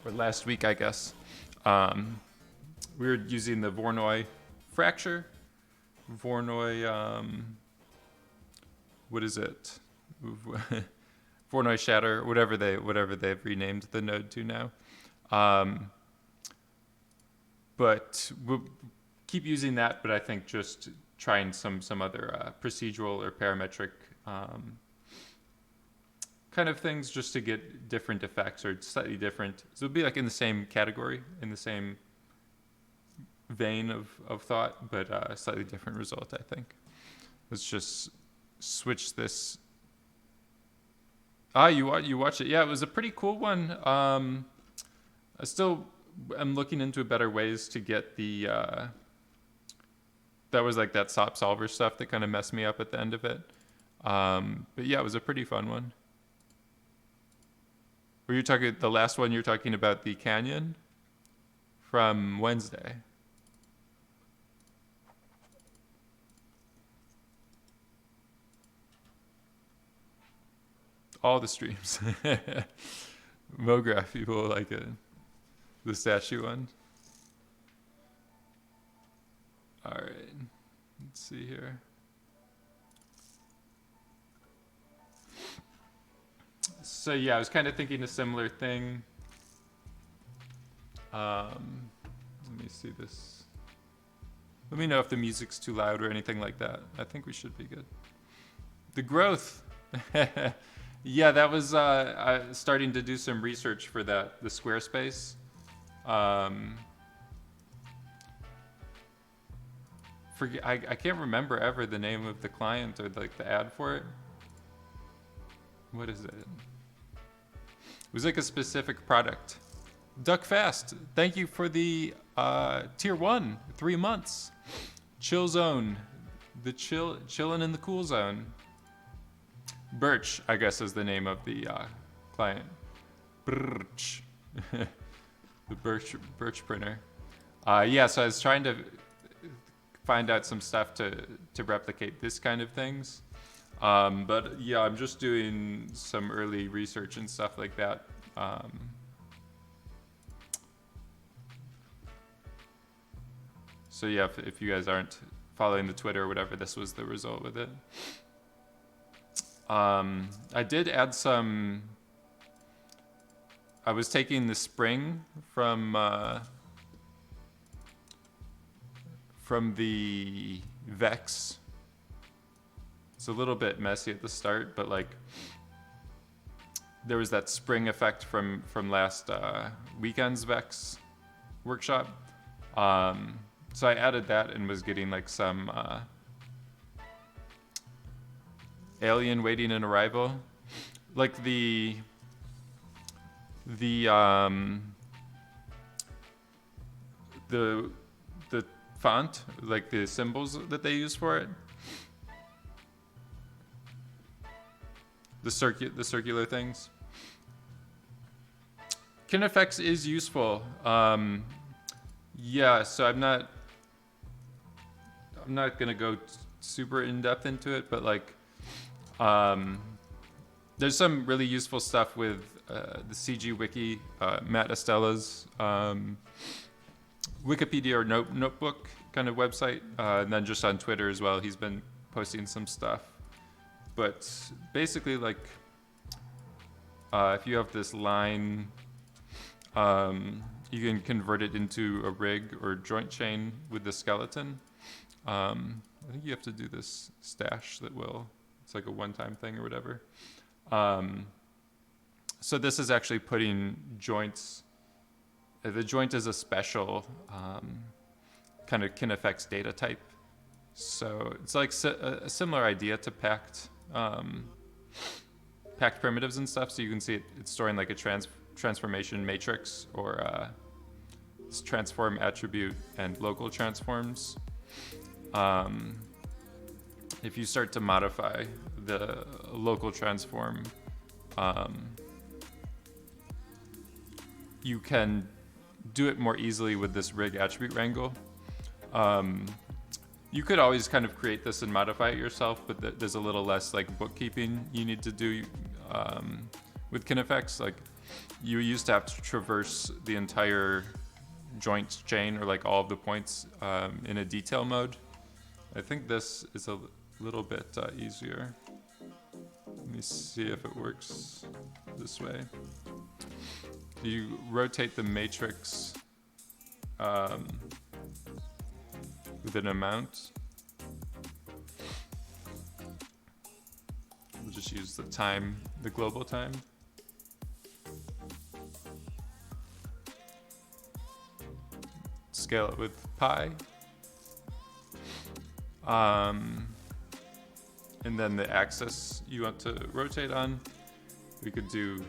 or last week, I guess. Um, we were using the Voronoi fracture, Voronoi, what is it? Voronoi shatter, whatever they've renamed the node to now. Um, but we'll keep using that, but I think just trying some other procedural or parametric kind of things just to get different effects or slightly different. So it'll be like in the same category, in the same vein of thought, but a slightly different result, I think. Let's just switch this. You watch it. Yeah, it was a pretty cool one. I still am looking into better ways to get the that was like that SOP solver stuff that kind of messed me up at the end of it. But yeah, it was a pretty fun one. Were you talking the last one? You're talking about the canyon from Wednesday. All the streams. MoGraph people like it. The statue one. All right. Let's see here. So yeah, I was kind of thinking a similar thing. Let me see this. Let me know if the music's too loud or anything like that. I think we should be good. The growth. Yeah, that was starting to do some research for that, the Squarespace. I can't remember ever the name of the client or like the ad for it. What is it? It was like a specific product. Duck Fast, thank you for the tier 1, 3 months. Chill Zone, the chillin' in the cool zone. Birch, I guess, is the name of the client. Birch. The Birch printer. Yeah, so I was trying to find out some stuff to replicate this kind of things. But yeah, I'm just doing some early research and stuff like that. So yeah, if you guys aren't following the Twitter or whatever, this was the result with it. I did add some. I was taking the spring from the Vex. It's a little bit messy at the start, but like there was that spring effect from last weekend's Vex workshop. So I added that and was getting like some alien waiting in arrival, like the font, like the symbols that they use for it, the circular things. KineFX is useful. Yeah, so I'm not gonna go super in depth into it, but like there's some really useful stuff with the CG Wiki, Matt Estella's Wikipedia or notebook kind of website, and then just on Twitter as well. He's been posting some stuff. But basically, like, if you have this line, you can convert it into a rig or joint chain with the skeleton. I think you have to do this stash that it's like a one-time thing or whatever. So this is actually putting joints. The joint is a special kind of KineFX data type. So it's like a similar idea to packed primitives and stuff. So you can see it's storing like a transformation matrix or it's transform attribute and local transforms. If you start to modify the local transform, you can do it more easily with this rig attribute wrangle. You could always kind of create this and modify it yourself, but there's a little less like bookkeeping you need to do with KineFX. Like you used to have to traverse the entire joint chain, or like all of the points in a detail mode. I think this is a little bit easier. Let me see if it works this way. You rotate the matrix with an amount. We'll just use the time, the global time. Scale it with pi. And then the axis you want to rotate on, we could do,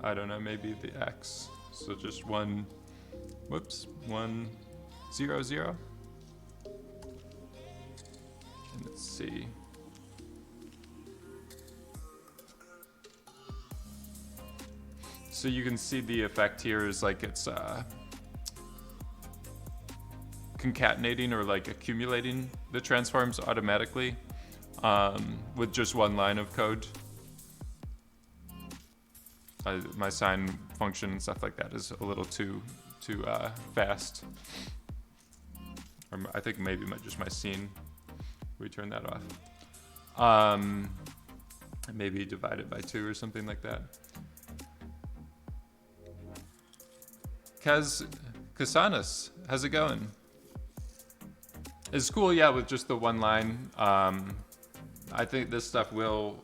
I don't know, maybe the x. So just 1, 0, 0. And let's see. So you can see the effect here is like it's concatenating or like accumulating the transforms automatically with just one line of code. My sine function and stuff like that is a little too fast. Or I think maybe just my scene. We turn that off. Maybe divide it by 2 or something like that. Kasanas, how's it going? It's cool, yeah, with just the one line. I think this stuff will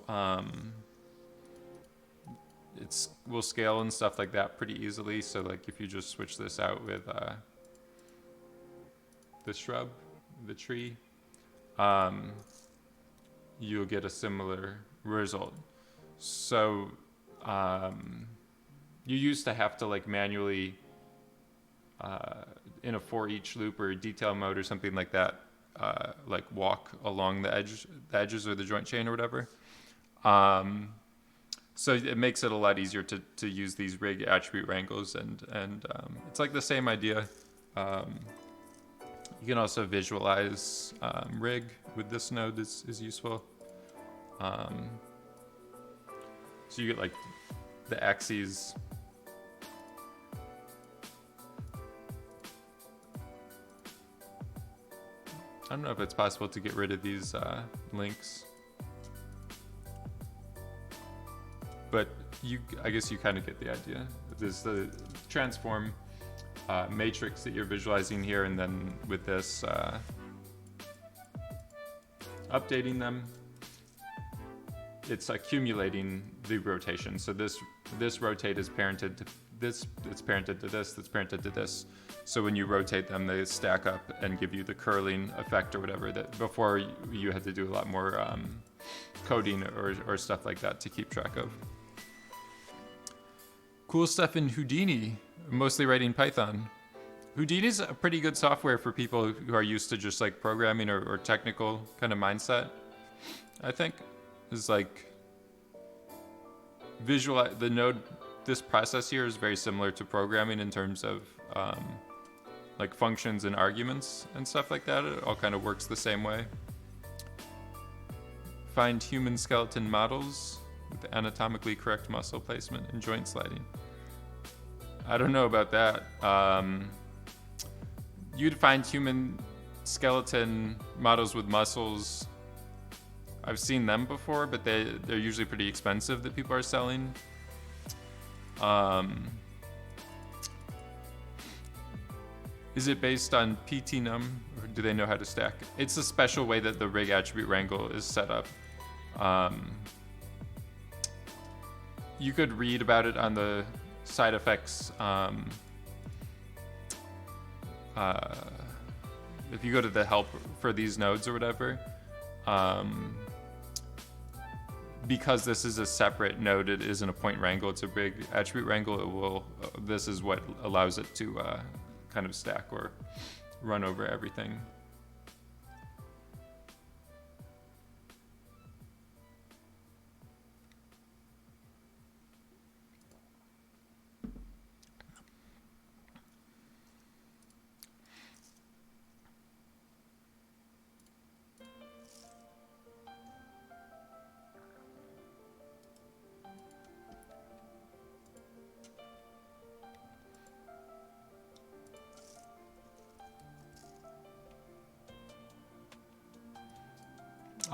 will scale and stuff like that pretty easily. So like if you just switch this out with the shrub, the tree, you'll get a similar result. So you used to have to like manually in a for each loop or detail mode or something like that, like walk along the edges or the joint chain or whatever. So it makes it a lot easier to use these rig attribute wrangles, and it's like the same idea. You can also visualize rig with this node is useful. So you get like the axes. I don't know if it's possible to get rid of these links, but I guess you kind of get the idea. There's the transform matrix that you're visualizing here, and then with this updating them, it's accumulating the rotation. So this rotate is parented to this, it's parented to this, that's parented to this. So when you rotate them, they stack up and give you the curling effect or whatever that before you had to do a lot more coding or stuff like that to keep track of. Cool stuff in Houdini, mostly writing Python. Houdini's a pretty good software for people who are used to just like programming or technical kind of mindset. I think is like visualize the node. This process here is very similar to programming in terms of like functions and arguments and stuff like that. It all kind of works the same way. Find human skeleton models with anatomically correct muscle placement and joint sliding. I don't know about that. You'd find human skeleton models with muscles. I've seen them before, but they're usually pretty expensive that people are selling. Is it based on PTNum, or do they know how to stack? It's a special way that the rig attribute wrangle is set up. You could read about it on the side effects. If you go to the help for these nodes or whatever, because this is a separate node, it isn't a point wrangle, it's a rig attribute wrangle. It will. This is what allows it to kind of stack or run over everything.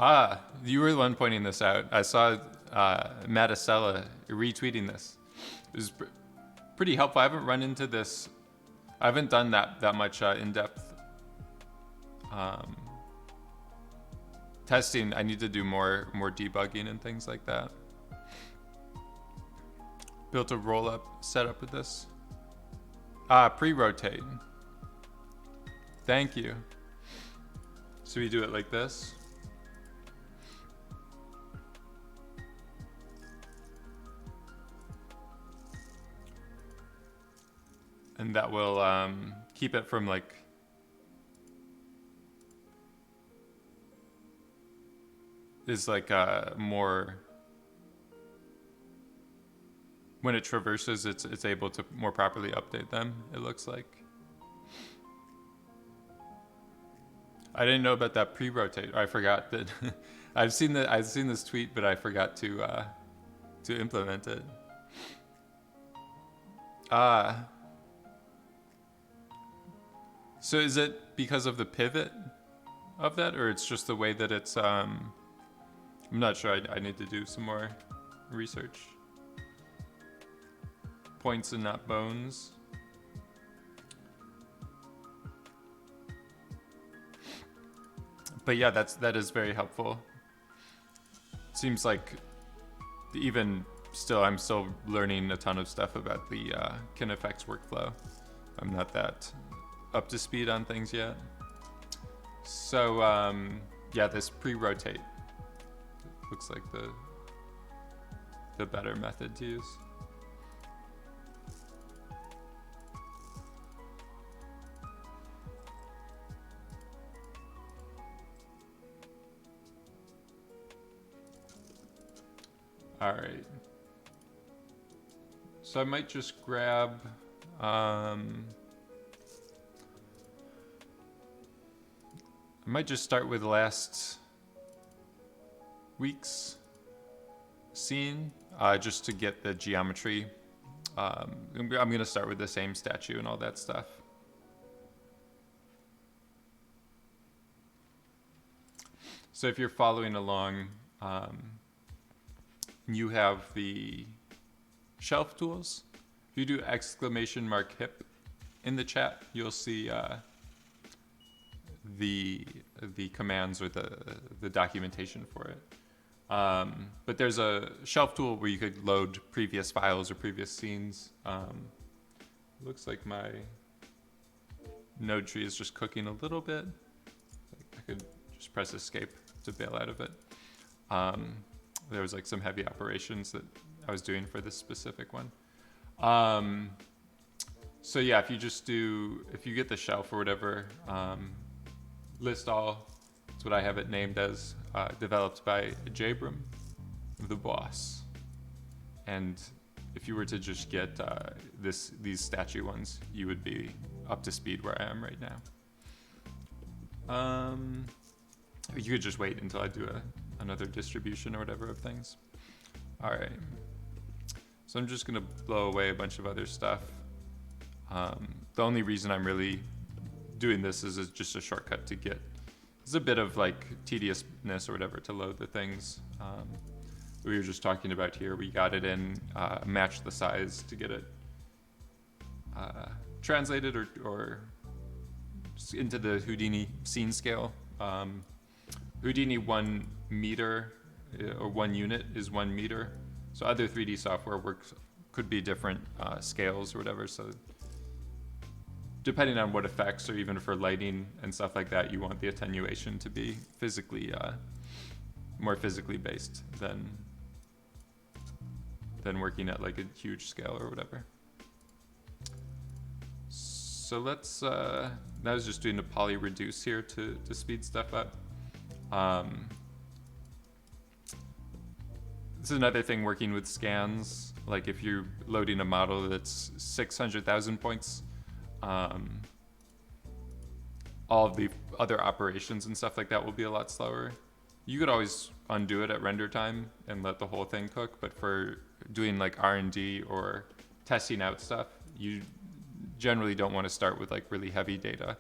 Ah, you were the one pointing this out. I saw Maticella retweeting this. It was pretty helpful. I haven't run into this. I haven't done that much in-depth testing. I need to do more debugging and things like that. Built a roll-up setup with this. Pre-rotate. Thank you. So we do it like this. And that will keep it from like more, when it traverses, it's able to more properly update them, it looks like. I didn't know about that pre-rotate. I forgot that. I've seen this tweet, but I forgot to implement it. So is it because of the pivot of that, or it's just the way that it's? I'm not sure. I need to do some more research. Points and not bones. But yeah, that is very helpful. Seems like even still, I'm still learning a ton of stuff about the KineFX workflow. I'm not that up to speed on things yet. So yeah, this pre-rotate looks like the better method to use. All right. So I might just grab, I might just start with last week's scene, just to get the geometry. I'm gonna start with the same statue and all that stuff. So if you're following along, you have the shelf tools. If you do !hip in the chat, you'll see the commands or the documentation for it. But there's a shelf tool where you could load previous files or previous scenes. Looks like my node tree is just cooking a little bit. I could just press escape to bail out of it. There was like some heavy operations that I was doing for this specific one. So yeah, if you get the shelf or whatever, list all, that's what I have it named as, developed by Jabram, the boss. And if you were to just get these statue ones, you would be up to speed where I am right now. You could just wait until I do another distribution or whatever of things. All right. So I'm just gonna blow away a bunch of other stuff. The only reason I'm really doing this is just a shortcut to get, there's a bit of like tediousness or whatever to load the things. We were just talking about here. We got it in, matched the size to get it translated or into the Houdini scene scale. Houdini 1 meter or 1 unit is 1 meter. So other 3D software could be different scales or whatever. So depending on what effects or even for lighting and stuff like that, you want the attenuation to be physically, more physically based than working at like a huge scale or whatever. So let's, I was just doing a poly reduce here to speed stuff up. This is another thing working with scans. Like if you're loading a model that's 600,000 points, all of the other operations and stuff like that will be a lot slower. You could always undo it at render time and let the whole thing cook, but for doing like R&D or testing out stuff, you generally don't want to start with like really heavy data.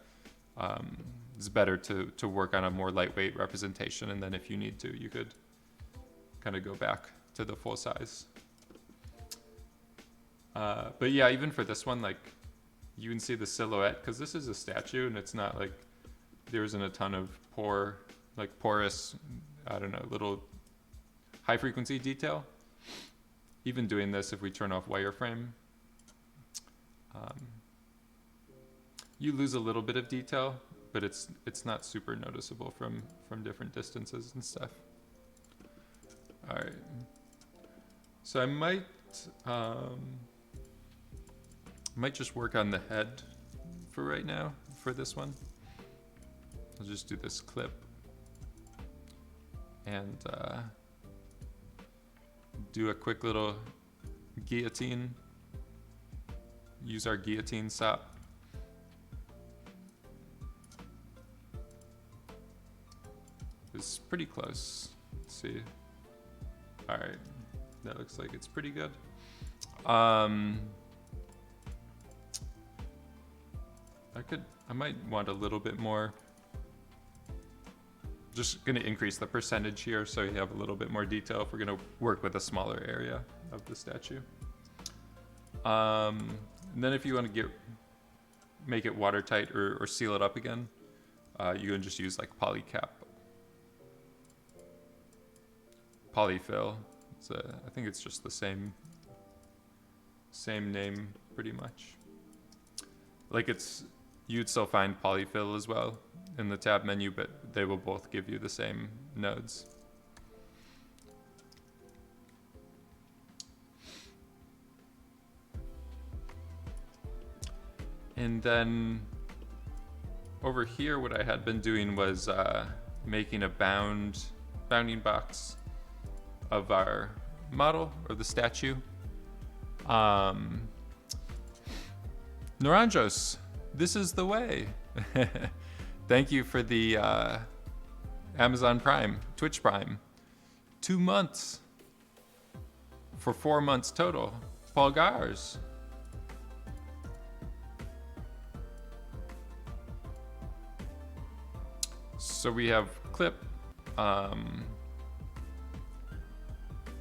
it's better to work on a more lightweight representation, and then if you need to, you could kind of go back to the full size. But yeah, even for this one, like, you can see the silhouette, because this is a statue and it's not like there isn't a ton of porous, I don't know, little high frequency detail. Even doing this, if we turn off wireframe, you lose a little bit of detail, but it's not super noticeable from different distances and stuff. All right, so I might just work on the head for right now for this one. I'll just do this clip and do a quick little guillotine. Use our guillotine sop. It's pretty close. Let's see. All right, that looks like it's pretty good. I might want a little bit more. Just gonna increase the percentage here so you have a little bit more detail if we're gonna work with a smaller area of the statue. And then if you want to make it watertight or seal it up again, you can just use like polycap. Polyfill. I think it's just the same name pretty much. Like you'd still find polyfill as well in the tab menu, but they will both give you the same nodes. And then over here, what I had been doing was making a bounding box of our model or the statue. Naranjos, this is the way. Thank you for the Amazon Prime, Twitch Prime. 2 months for 4 months total. Paul Gars. So we have clip,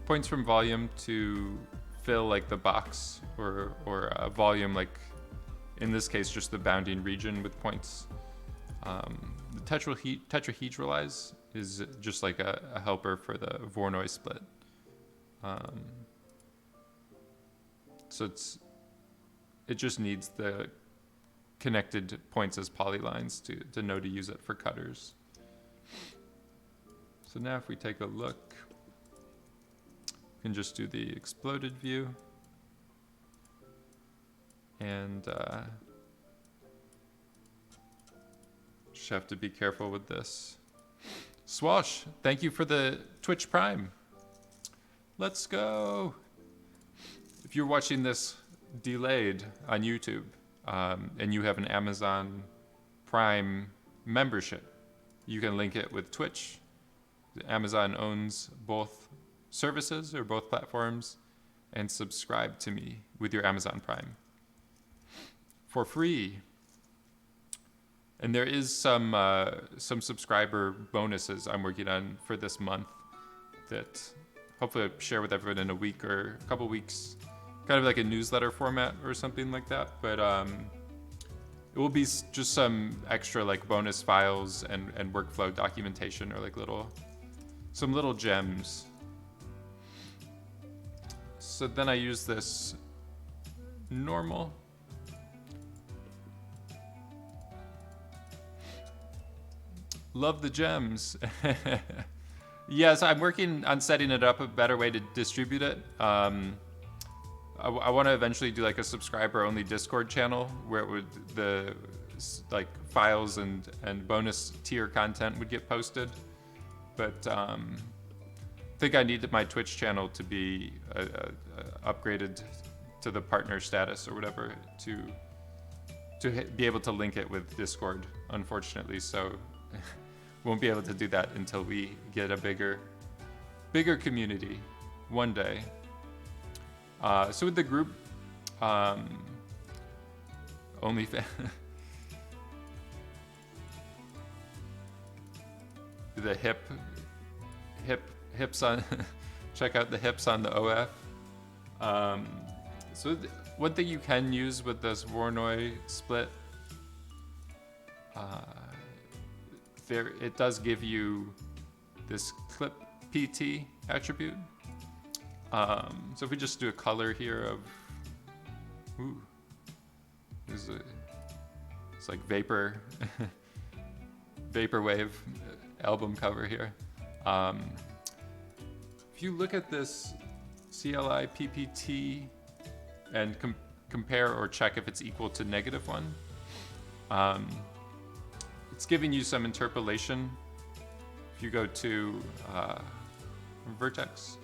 points from volume to fill like the box or volume, like in this case just the bounding region with points. The tetrahedralize is just like a helper for the Voronoi split. So it just needs the connected points as polylines to know to use it for cutters. So now if we take a look, we can just do the exploded view. And just have to be careful with this. Swash, thank you for the Twitch Prime. Let's go. If you're watching this delayed on YouTube, and you have an Amazon Prime membership, you can link it with Twitch. Amazon owns both services or both platforms, and subscribe to me with your Amazon Prime for free. And there is some subscriber bonuses I'm working on for this month that hopefully I'll share with everyone in a week or a couple weeks. Kind of like a newsletter format or something like that, but it will be just some extra like bonus files and workflow documentation, or like some little gems. So then I use this normal. Love the gems. Yes, I'm working on setting it up a better way to distribute it. I want to eventually do like a subscriber only Discord channel where it would the like files and bonus tier content would get posted. But I think I need my Twitch channel to be upgraded to the partner status or whatever to be able to link it with Discord, unfortunately. So won't be able to do that until we get a bigger community one day. So with the group, only the hips on, check out the hips on the OF. So one thing you can use with this Voronoi split, it does give you this clip PT attribute. So if we just do a color here of, it's like vaporwave album cover here. If you look at this CLI PPT and compare or check if it's equal to -1, it's giving you some interpolation. If you go to vertex,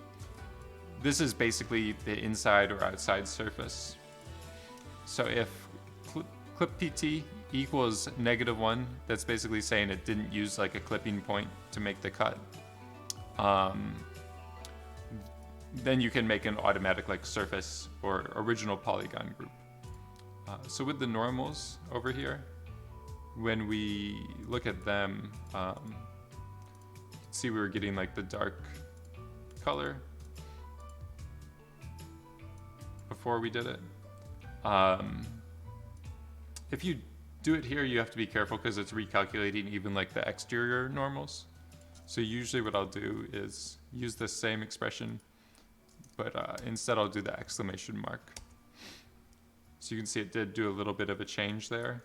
this is basically the inside or outside surface. So if clip PT equals -1, that's basically saying it didn't use like a clipping point to make the cut. Then you can make an automatic like surface or original polygon group. So with the normals over here, when we look at them, see we were getting like the dark color before we did it. If you do it here, you have to be careful because it's recalculating even like the exterior normals. So usually what I'll do is use the same expression, but instead I'll do the exclamation mark. So you can see it did do a little bit of a change there.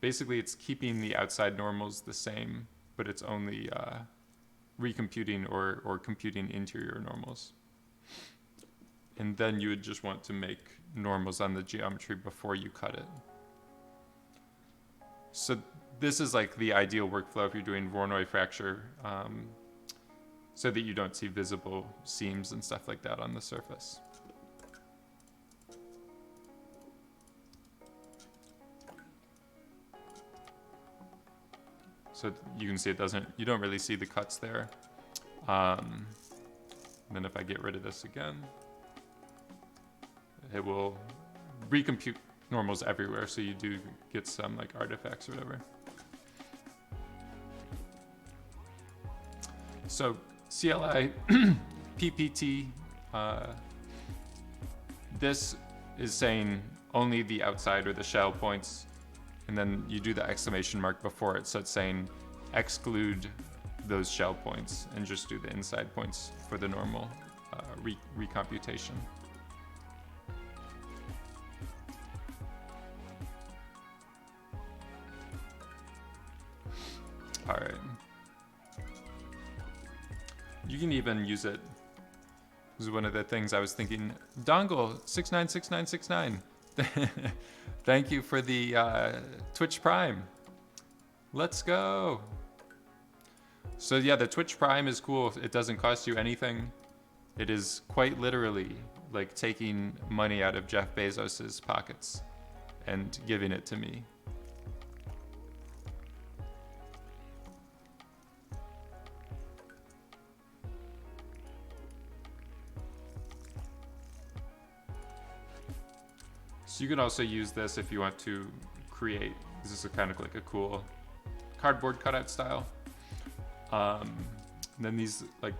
Basically it's keeping the outside normals the same, but it's only recomputing or computing interior normals. And then you would just want to make normals on the geometry before you cut it. So this is like the ideal workflow if you're doing Voronoi fracture, so that you don't see visible seams and stuff like that on the surface. So you can see you don't really see the cuts there. And then if I get rid of this again, it will recompute normals everywhere, so you do get some like artifacts or whatever. So CLI PPT, this is saying only the outside or the shell points, and then you do the exclamation mark before it, so it's saying exclude those shell points and just do the inside points for the normal recomputation. All right. You can even use it. This is one of the things I was thinking. Dongle 696969. Thank you for the Twitch Prime. Let's go. So yeah, the Twitch Prime is cool. It doesn't cost you anything. It is quite literally like taking money out of Jeff Bezos's pockets and giving it to me. So you can also use this if you want to create, this is kind of like a cool cardboard cutout style. And then these like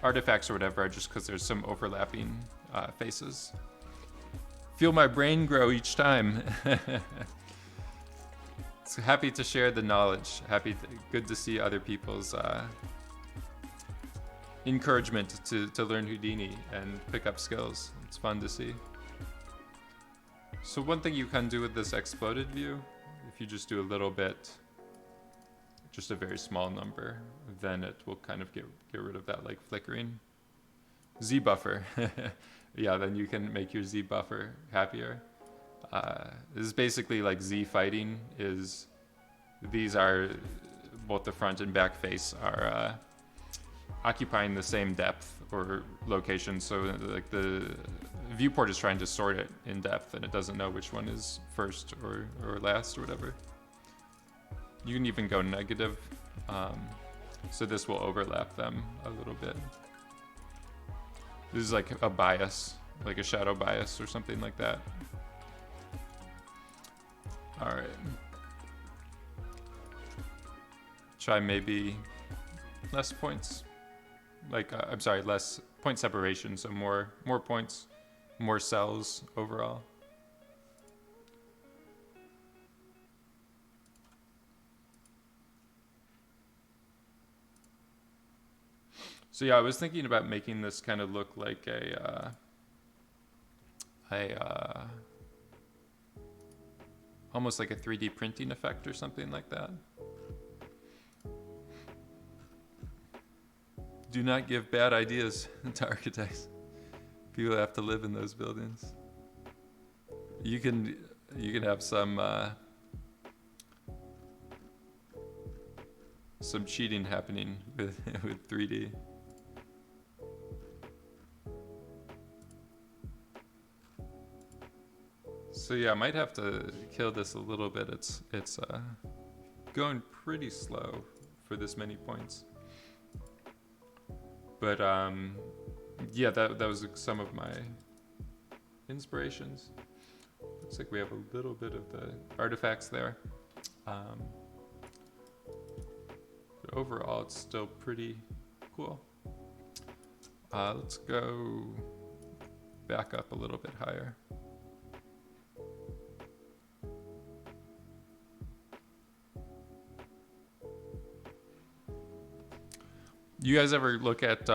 artifacts or whatever are just because there's some overlapping faces. Feel my brain grow each time. So happy to share the knowledge. Good to see other people's encouragement to learn Houdini and pick up skills. It's fun to see. So one thing you can do with this exploded view, if you just do a little bit, just a very small number, then it will kind of get rid of that like flickering. Z buffer. Yeah, then you can make your Z buffer happier. This is basically like Z fighting is, these are, both the front and back face are occupying the same depth or location. So like the viewport is trying to sort it in depth and it doesn't know which one is first or last or whatever. You can even go negative. So this will overlap them a little bit. This is like a bias, like a shadow bias or something like that. All right. try maybe less points. Like, I'm sorry, less point separation, so more points, more cells overall. So yeah, I was thinking about making this kind of look like almost like a 3D printing effect or something like that. Do not give bad ideas to architects. People have to live in those buildings. You can have some cheating happening with 3D. So yeah, I might have to kill this a little bit. It's going pretty slow for this many points. But yeah, that was some of my inspirations. Looks like we have a little bit of the artifacts there. But overall, it's still pretty cool. Let's go back up a little bit higher. You guys ever look at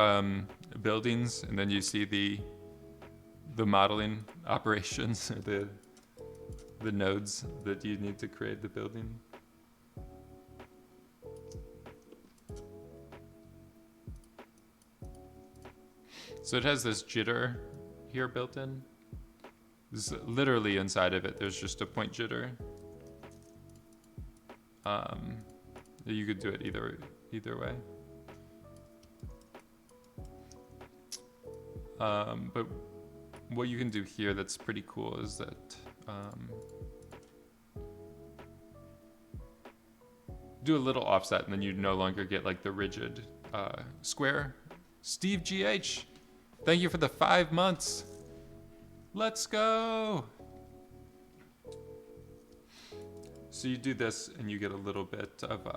buildings and then you see the modeling operations or the nodes that you need to create the building? So it has this jitter here built in. This is literally inside of it. There's just a point jitter. You could do it either way. But what you can do here that's pretty cool is that do a little offset and then you no longer get like the rigid square. Steve GH, thank you for the 5 months. Let's go. So you do this and you get a little bit of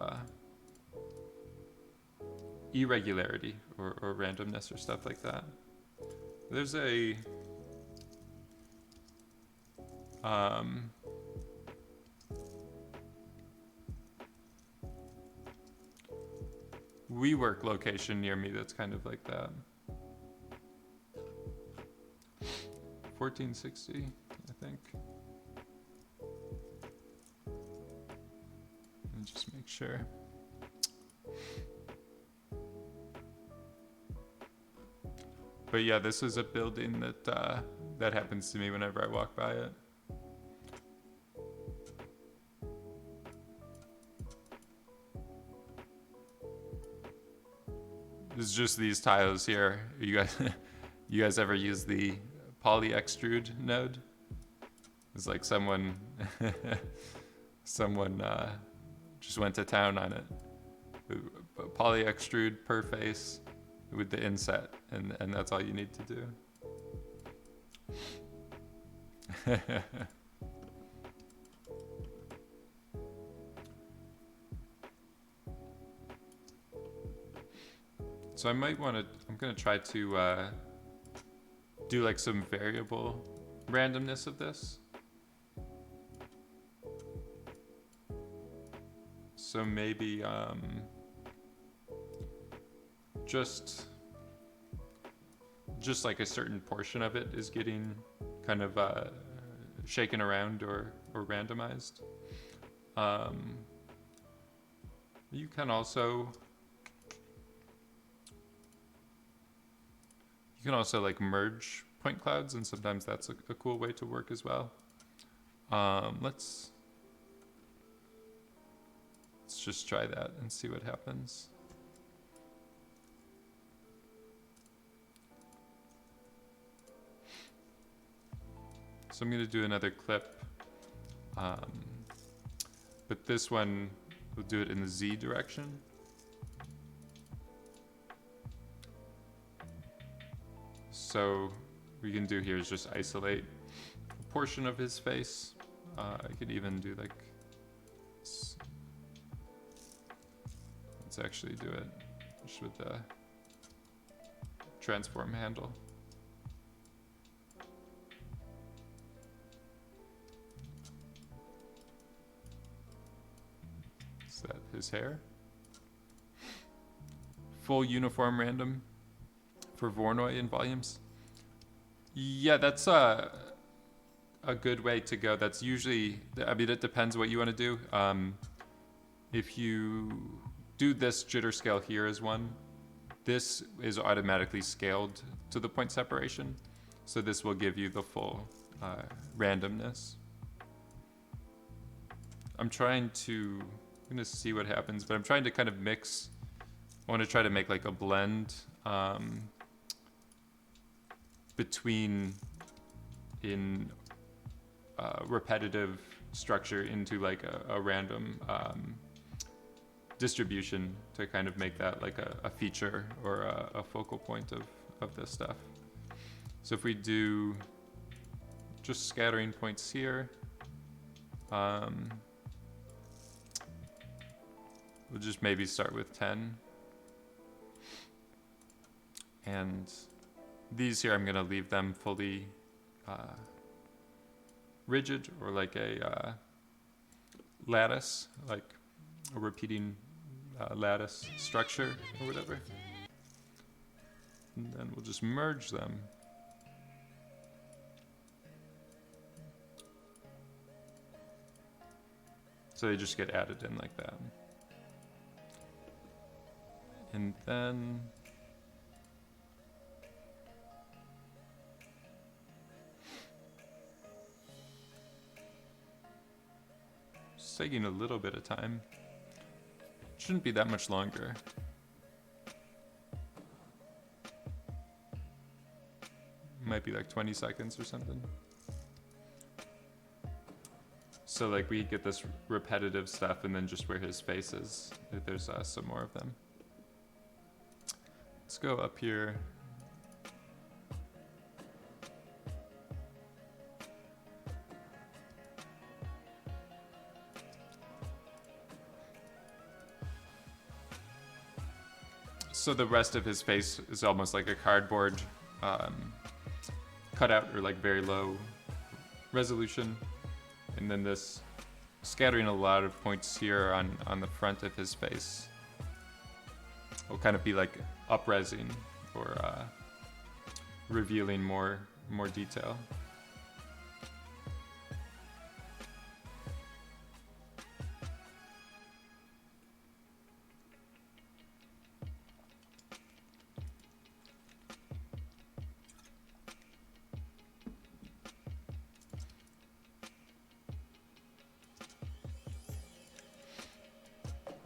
irregularity or randomness or stuff like that. There's a WeWork location near me that's kind of like that. 1460, I think. Let me just make sure. But yeah, this is a building that that happens to me whenever I walk by it. This is just these tiles here. You guys ever use the poly extrude node? It's like someone just went to town on it. Poly extrude per face with the inset, and that's all you need to do. So I might want to, I'm going to try to do like some variable randomness of this. So maybe just like a certain portion of it is getting kind of shaken around or randomized. You can also like merge point clouds, and sometimes that's a cool way to work as well. Let's just try that and see what happens. So I'm going to do another clip, but this one, we'll do it in the Z direction. So what we can do here is just isolate a portion of his face. I could even do like Let's actually do it just with the transform handle. Is that his hair? Full uniform random for Voronoi in volumes. Yeah, that's a good way to go. That's usually, I mean, it depends what you want to do. If you do this jitter scale here as one, this is automatically scaled to the point separation. So this will give you the full randomness. I'm gonna see what happens, but I'm trying to kind of mix. I want to try to make like a blend between repetitive structure into like a random distribution to kind of make that like a feature or a focal point of this stuff. So if we do just scattering points here, we'll just maybe start with 10. And these here, I'm gonna leave them fully rigid, or like a lattice, like a repeating lattice structure or whatever. And then we'll just merge them. So they just get added in like that. And then it's taking a little bit of time. Shouldn't be that much longer. Might be like 20 seconds or something. So like we get this repetitive stuff, and then just where his face is, there's some more of them. Let's go up here. So the rest of his face is almost like a cardboard cutout, or like very low resolution. And then this scattering a lot of points here on the front of his face will kind of be like up-resing or revealing more detail.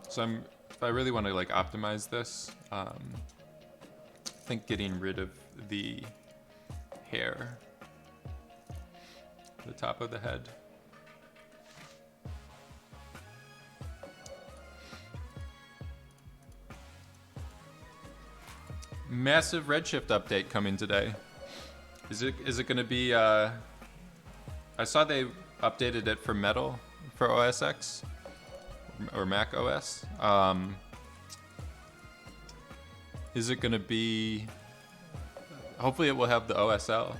So if I really want to like optimize this, I think getting rid of the hair, the top of the head. Massive Redshift update coming today. Is it going to be? I saw they updated it for Metal for OS X or Mac OS. Is it going to be? Hopefully, it will have the OSL.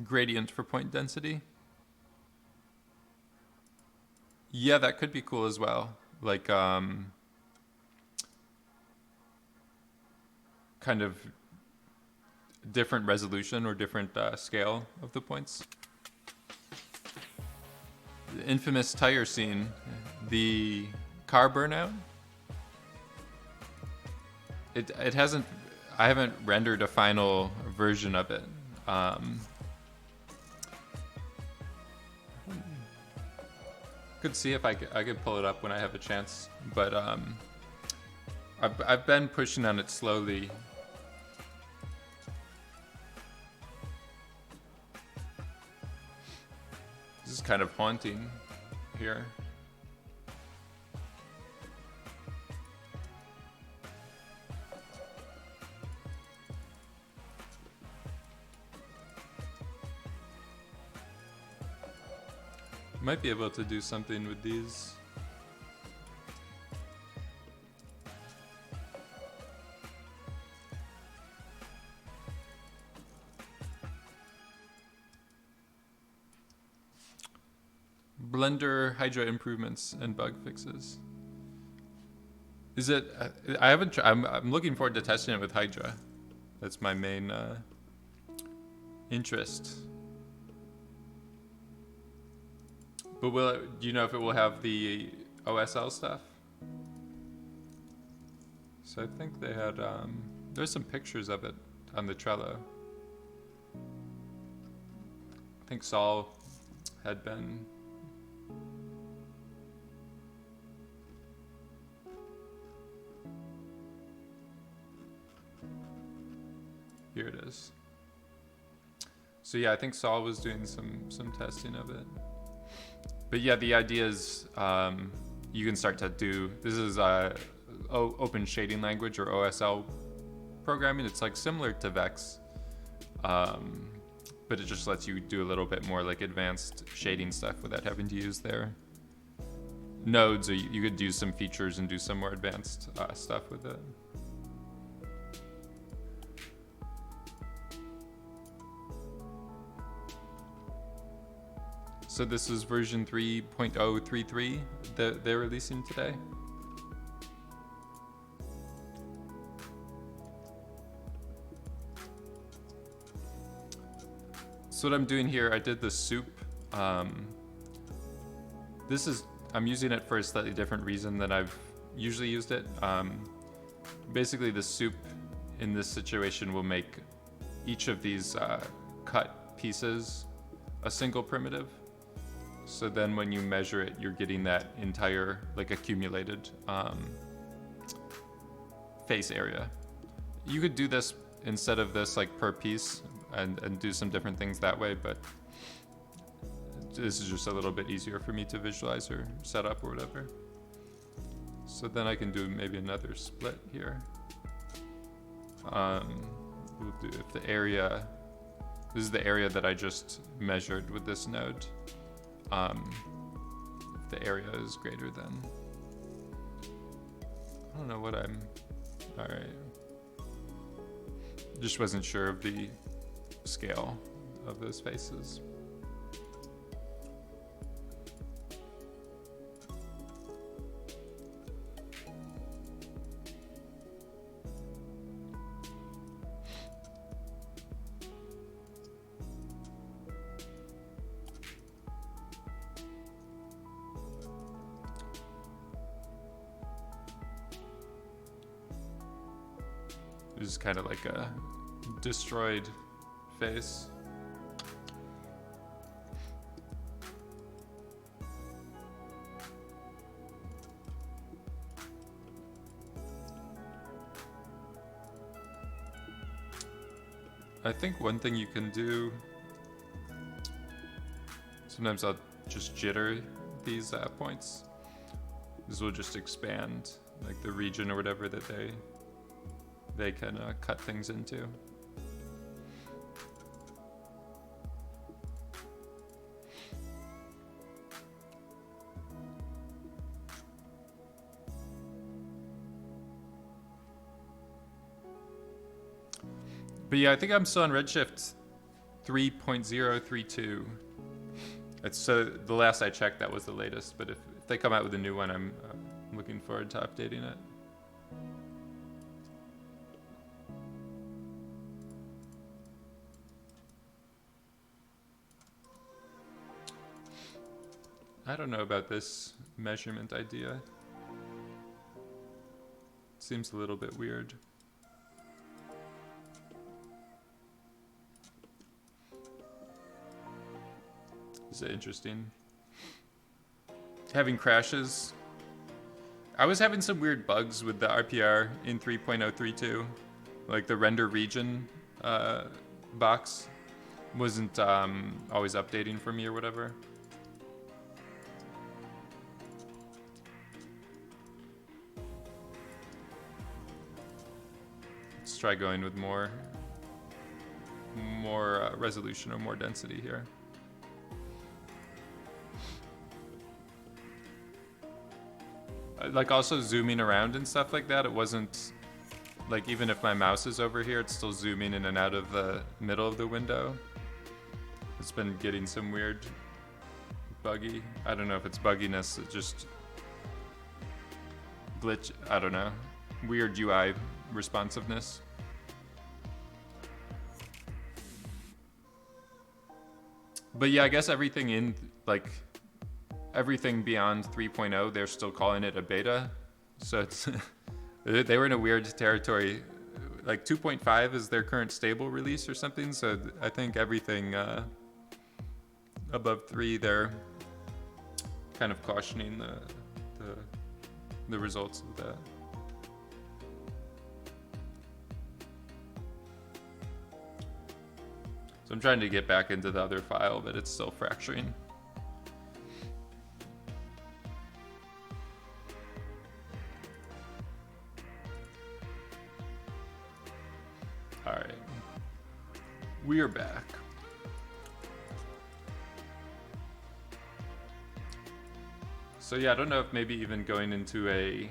Gradient for point density. Yeah, that could be cool as well. Like, kind of different resolution or different scale of the points. The infamous tire scene, the car burnout. It hasn't. I haven't rendered a final version of it. Could see if I could pull it up when I have a chance, but I've been pushing on it slowly. This is kind of haunting here. Might be able to do something with these. Blender Hydra improvements and bug fixes. Is it? I haven't. I'm looking forward to testing it with Hydra. That's my main interest. But will it, do you know if it will have the OSL stuff? So I think they had. There's some pictures of it on the Trello. I think Saul had been. Here it is. So yeah, I think Saul was doing some testing of it. But yeah, the idea is you can start to do, this is open shading language or OSL programming. It's like similar to Vex, but it just lets you do a little bit more like advanced shading stuff without having to use their nodes, or you could do some features and do some more advanced stuff with it. So this is version 3.033 that they're releasing today. So what I'm doing here, I did the soup. This is, I'm using it for a slightly different reason than I've usually used it. Basically the soup in this situation will make each of these cut pieces a single primitive. So then when you measure it, you're getting that entire like accumulated face area. You could do this instead of this like per piece and do some different things that way, but this is just a little bit easier for me to visualize or set up or whatever. So then I can do maybe another split here. We'll do if the area, this is the area that I just measured with this node. If the area is greater than, I don't know what I'm, all right. Just wasn't sure of the scale of those faces. This is kind of like a destroyed face. I think one thing you can do, sometimes I'll just jitter these points. This will just expand like the region or whatever that they can cut things into. But yeah, I think I'm still on Redshift 3.032. It's so the last I checked, that was the latest. But if they come out with a new one, I'm looking forward to updating it. I don't know about this measurement idea. Seems a little bit weird. Is it interesting? Having crashes. I was having some weird bugs with the RPR in 3.032. Like the render region box wasn't always updating for me or whatever. Let's try going with more resolution or more density here. like also zooming around and stuff like that, it wasn't like, even if my mouse is over here, it's still zooming in and out of the middle of the window. It's been getting some weird buggy. I don't know if it's bugginess, it just glitch. I don't know. Weird UI responsiveness. But yeah, I guess everything in like everything beyond 3.0, they're still calling it a beta. So it's they were in a weird territory. Like 2.5 is their current stable release or something. So I think everything above 3, they're kind of cautioning the results of that. So I'm trying to get back into the other file, but it's still fracturing. All right, we are back. So yeah, I don't know if maybe even going into a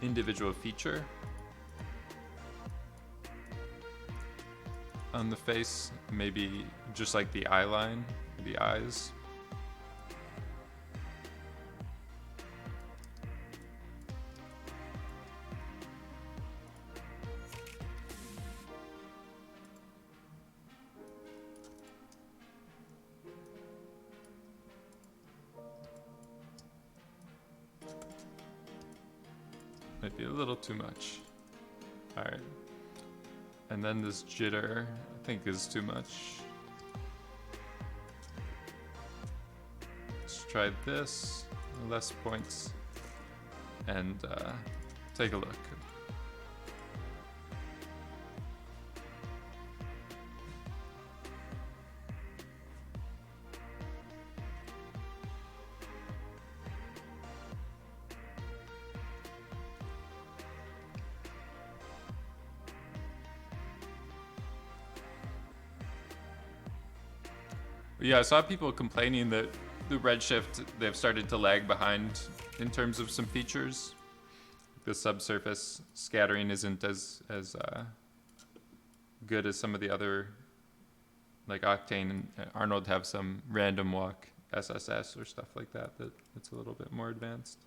individual feature on the face, maybe just like the eye line, the eyes. Might be a little too much. All right. And then this jitter, I think, is too much. Let's try this, less points, and take a look. Yeah, I saw people complaining that the Redshift, they've started to lag behind in terms of some features. The subsurface scattering isn't as good as some of the other, like Octane and Arnold have some random walk SSS or stuff like that it's a little bit more advanced.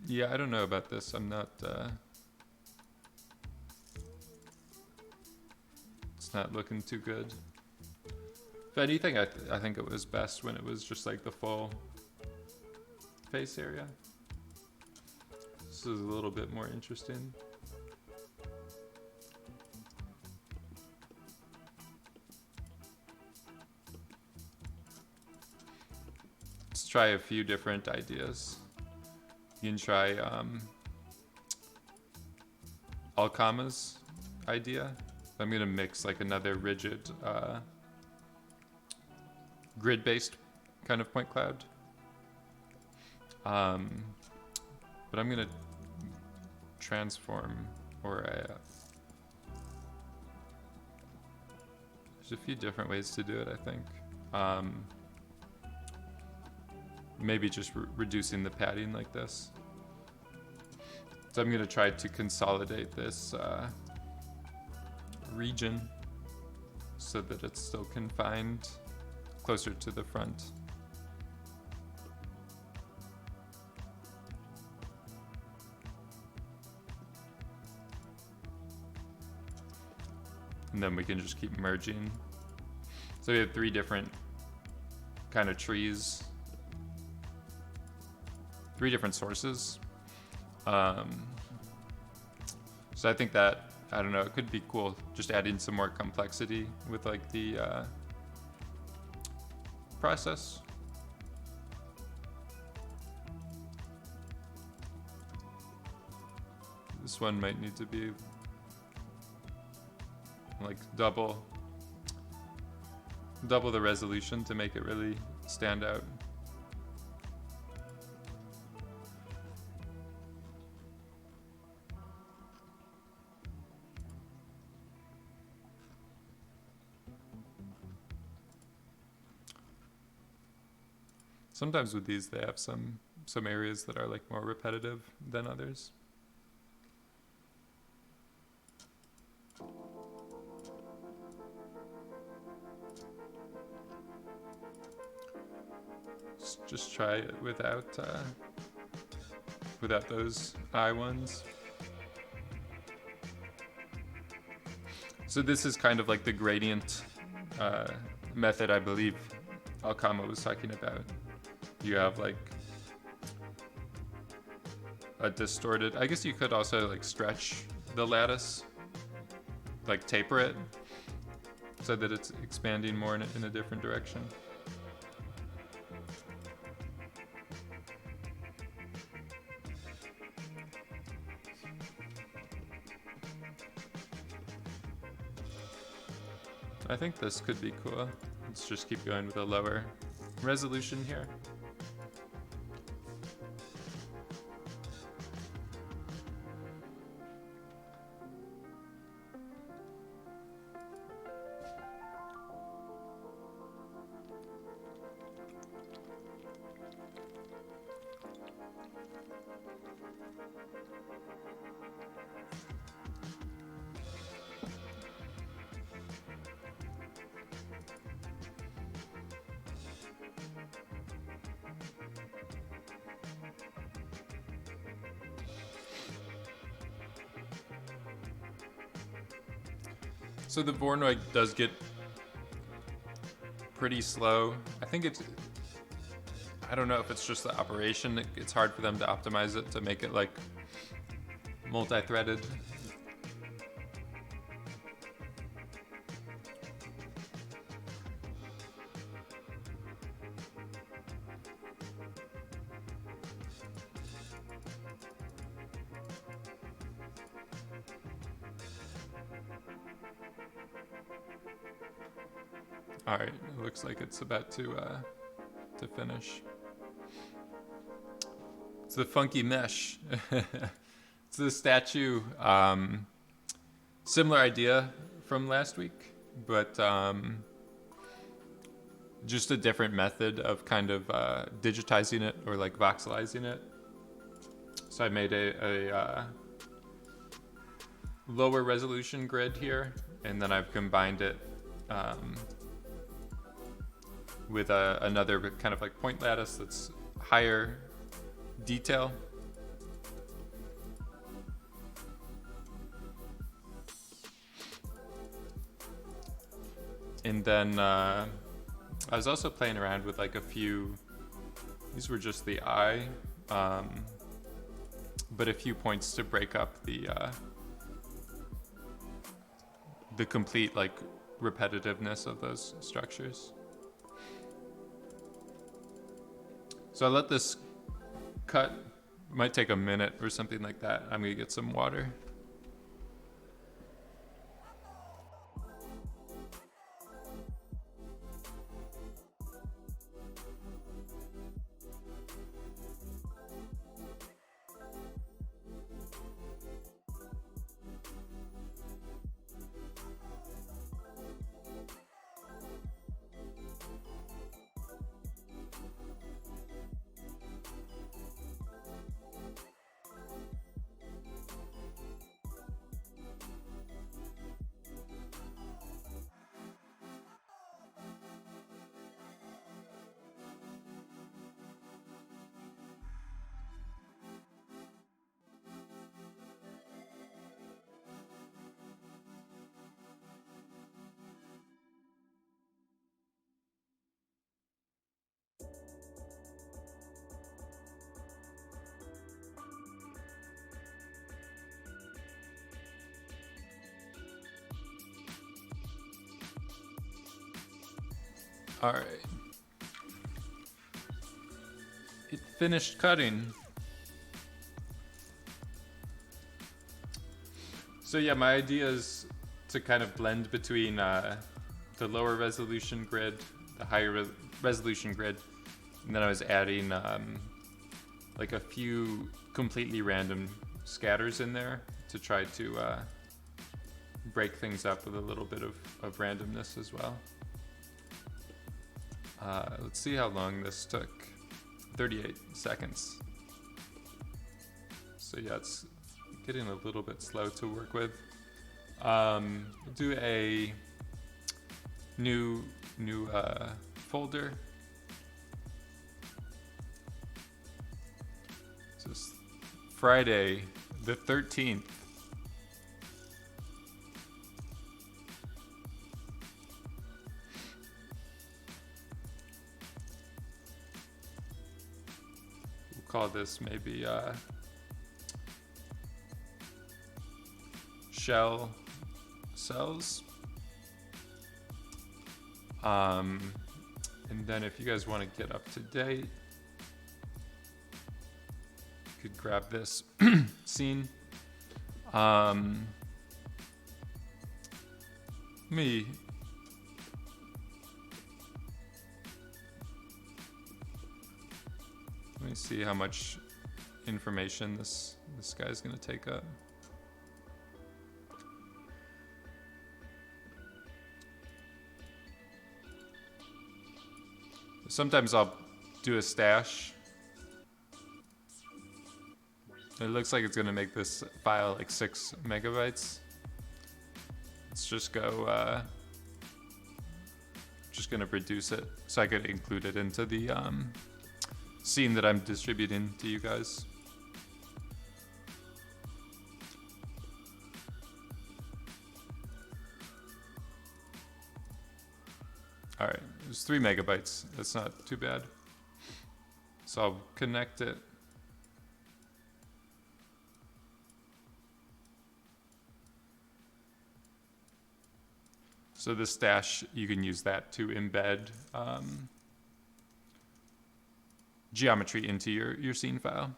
Yeah, I don't know about this. I'm not, it's not looking too good. If anything, I think it was best when it was just like the full face area. This is a little bit more interesting. Let's try a few different ideas. You can try Alkama's idea. I'm gonna mix like another rigid grid-based kind of point cloud. But I'm gonna transform, or there's a few different ways to do it, I think. Maybe just reducing the padding like this. So I'm gonna try to consolidate this region so that it's still confined closer to the front. And then we can just keep merging. So we have 3 different kind of trees, 3 different sources. So I think that, I don't know, it could be cool just adding some more complexity with like the process. This one might need to be like double the resolution to make it really stand out. Sometimes with these, they have some areas that are like more repetitive than others. Just try it without those I ones. So this is kind of like the gradient method, I believe Alcamo was talking about. You have like a distorted, I guess you could also like stretch the lattice, like taper it so that it's expanding more in a different direction. I think this could be cool. Let's just keep going with a lower resolution here. So the Voronoi does get pretty slow. I think I don't know if it's just the operation. It's hard for them to optimize it to make it like multi-threaded. All right, it looks like it's about to finish. It's the funky mesh. It's the statue. Similar idea from last week, but just a different method of kind of digitizing it or like voxelizing it. So I made a lower resolution grid here, and then I've combined it with another kind of like point lattice that's higher detail. And then I was also playing around with like a few, these were just the eye, but a few points to break up the complete like repetitiveness of those structures. So I let this cut, might take a minute or something like that. I'm gonna get some water. All right. It finished cutting. So yeah, my idea is to kind of blend between the lower resolution grid, the higher resolution grid, and then I was adding like a few completely random scatters in there to try to break things up with a little bit of randomness as well. Let's see how long this took. 38 seconds. So yeah, it's getting a little bit slow to work with. Do a new folder. So it's Friday the 13th. We'll call this maybe shell cells. And then if you guys want to get up to date, you could grab this scene. Let me see how much information this guy's gonna take up. Sometimes I'll do a stash. It looks like it's gonna make this file like 6 megabytes. Let's just go, just gonna reduce it so I could include it into the scene that I'm distributing to you guys. All right, it's 3 megabytes. That's not too bad. So I'll connect it. So the stash, you can use that to embed geometry into your scene file.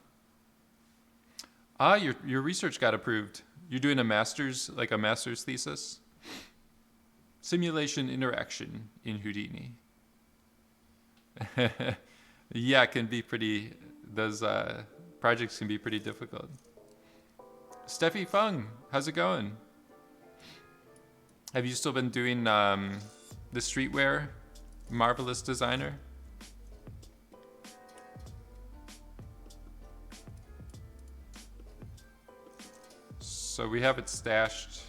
Ah, your research got approved. You're doing a master's thesis? Simulation interaction in Houdini. Yeah, it can be pretty, those projects can be pretty difficult. Steffi Fung, how's it going? Have you still been doing the streetwear? Marvelous designer? So we have it stashed.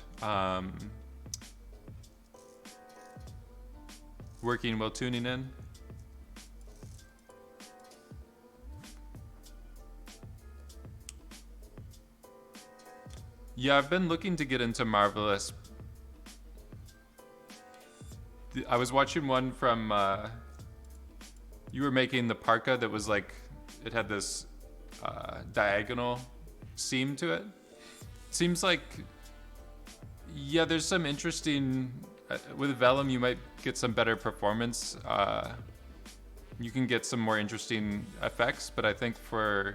Working while tuning in. Yeah, I've been looking to get into Marvelous. I was watching one from, you were making the parka that was like, it had this diagonal seam to it. Seems like, yeah, there's some interesting, with Vellum you might get some better performance. You can get some more interesting effects, but I think for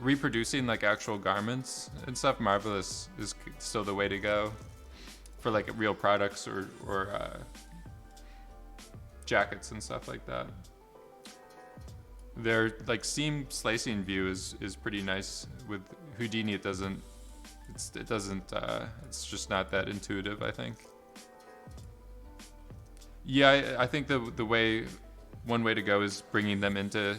reproducing like actual garments and stuff, Marvelous is still the way to go for like real products or jackets and stuff like that. Their like seam slicing view is pretty nice. With Houdini it's just not that intuitive, I think. Yeah, I think one way to go is bringing them into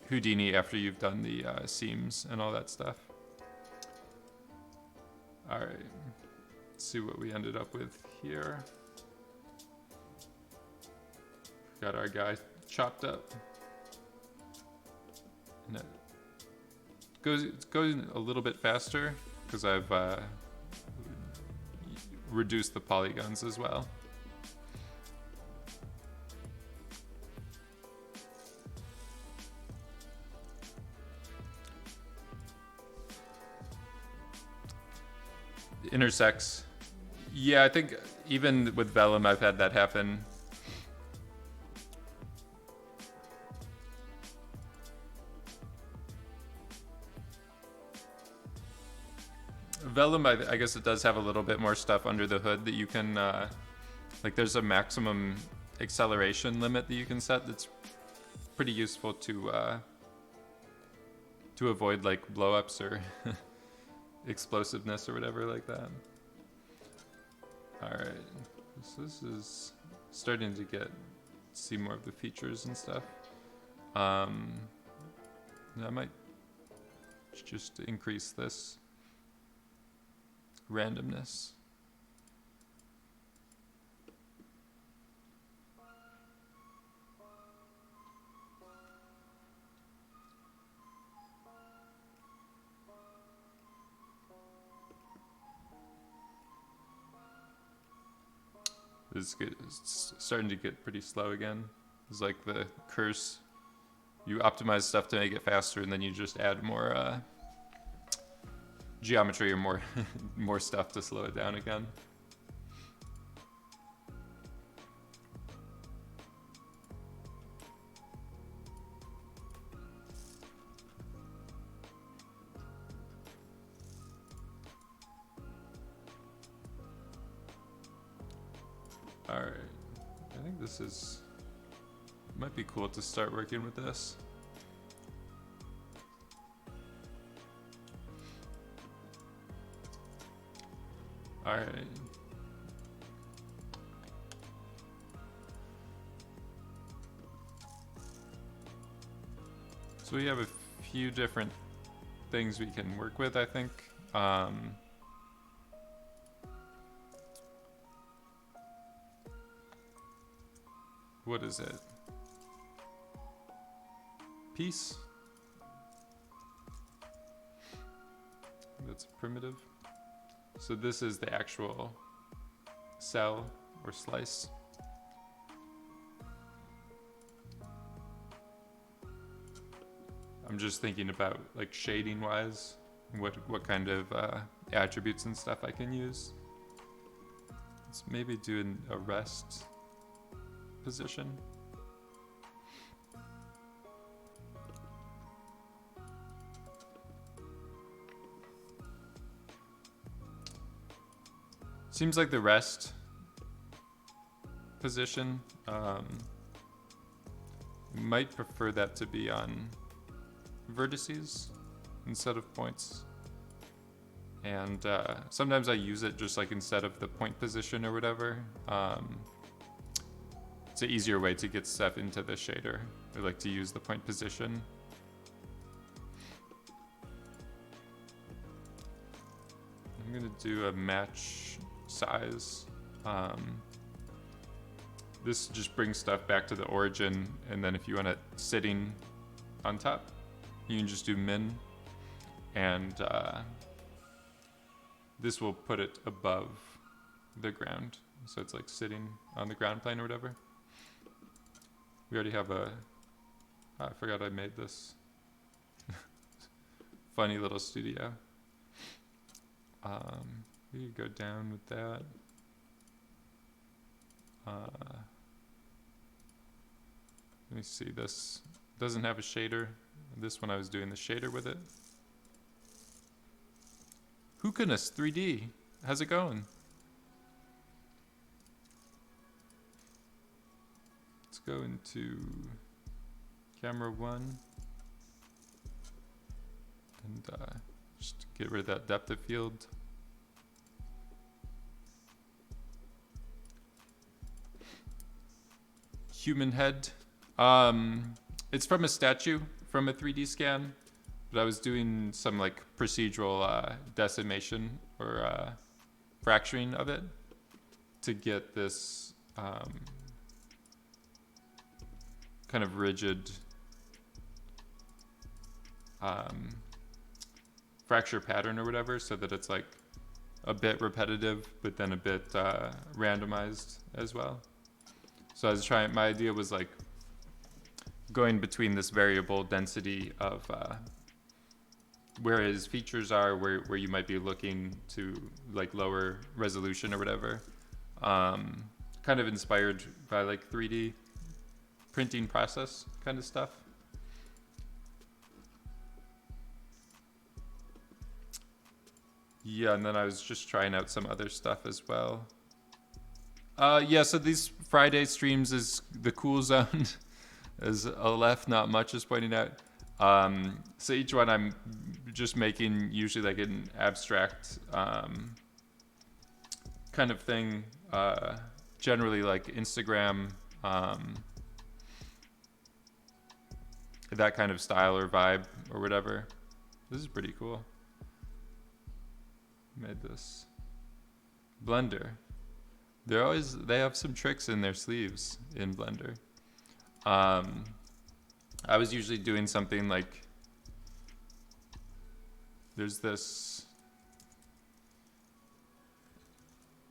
Houdini after you've done the seams and all that stuff. All right, let's see what we ended up with here. Got our guy chopped up. And it goes a little bit faster because I've reduced the polygons as well. Intersects. Yeah, I think even with Vellum I've had that happen. Vellum, I guess it does have a little bit more stuff under the hood that you can, like there's a maximum acceleration limit that you can set that's pretty useful to avoid like blow-ups or explosiveness or whatever like that. All right, so this is starting to see more of the features and stuff. I might just increase this randomness. It's starting to get pretty slow again. It's like the curse. You optimize stuff to make it faster, and then you just add more geometry or more more stuff to slow it down again. All right, I think this is might be cool to start working with this. All right. So we have a few different things we can work with, I think. What is it? Piece? That's primitive. So this is the actual cell or slice. I'm just thinking about like shading wise, what kind of attributes and stuff I can use. Let's maybe do a rest position. Seems like the rest position, might prefer that to be on vertices instead of points. And sometimes I use it just like instead of the point position or whatever. It's an easier way to get stuff into the shader. I like to use the point position. I'm gonna do a match size. This just brings stuff back to the origin, and then if you want it sitting on top, you can just do min, and this will put it above the ground, so it's like sitting on the ground plane or whatever. We already have I forgot I made this funny little studio. We could go down with that. Let me see, this doesn't have a shader. This one I was doing the shader with it. Hookiness 3D, how's it going? Let's go into camera 1 and just get rid of that depth of field. Human head. It's from a statue from a 3D scan, but I was doing some like procedural decimation or fracturing of it to get this kind of rigid fracture pattern or whatever, so that it's like a bit repetitive but then a bit randomized as well. So I was trying, my idea was like going between this variable density of where his features are, where you might be looking to like lower resolution or whatever, kind of inspired by like 3D printing process kind of stuff. Yeah, and then I was just trying out some other stuff as well. Yeah, so these Friday streams is the cool zone, as Aleph Not Much is pointing out. So each one I'm just making usually like an abstract kind of thing, generally like Instagram that kind of style or vibe or whatever. This is pretty cool. Made this. Blender. They have some tricks in their sleeves in Blender. I was usually doing something like, there's this,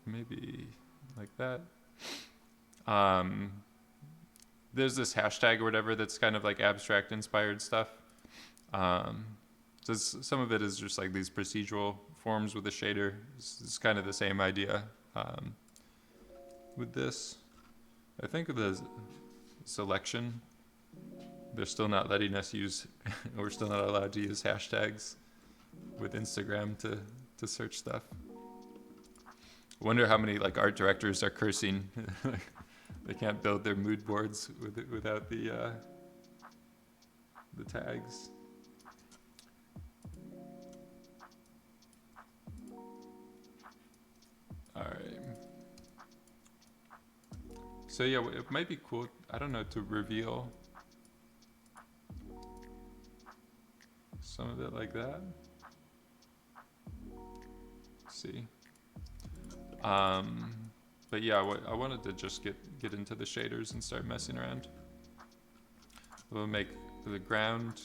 maybe like that. There's this hashtag or whatever that's kind of like abstract inspired stuff. So some of it is just like these procedural forms with a shader. It's kind of the same idea with this. I think of the selection, they're still not letting us use, we're still not allowed to use hashtags with Instagram to search stuff. I wonder how many like art directors are cursing. They can't build their mood boards without the tags. All right. So yeah, it might be cool, I don't know, to reveal some of it like that. Let's see. But yeah, I wanted to just get into the shaders and start messing around. We'll make the ground.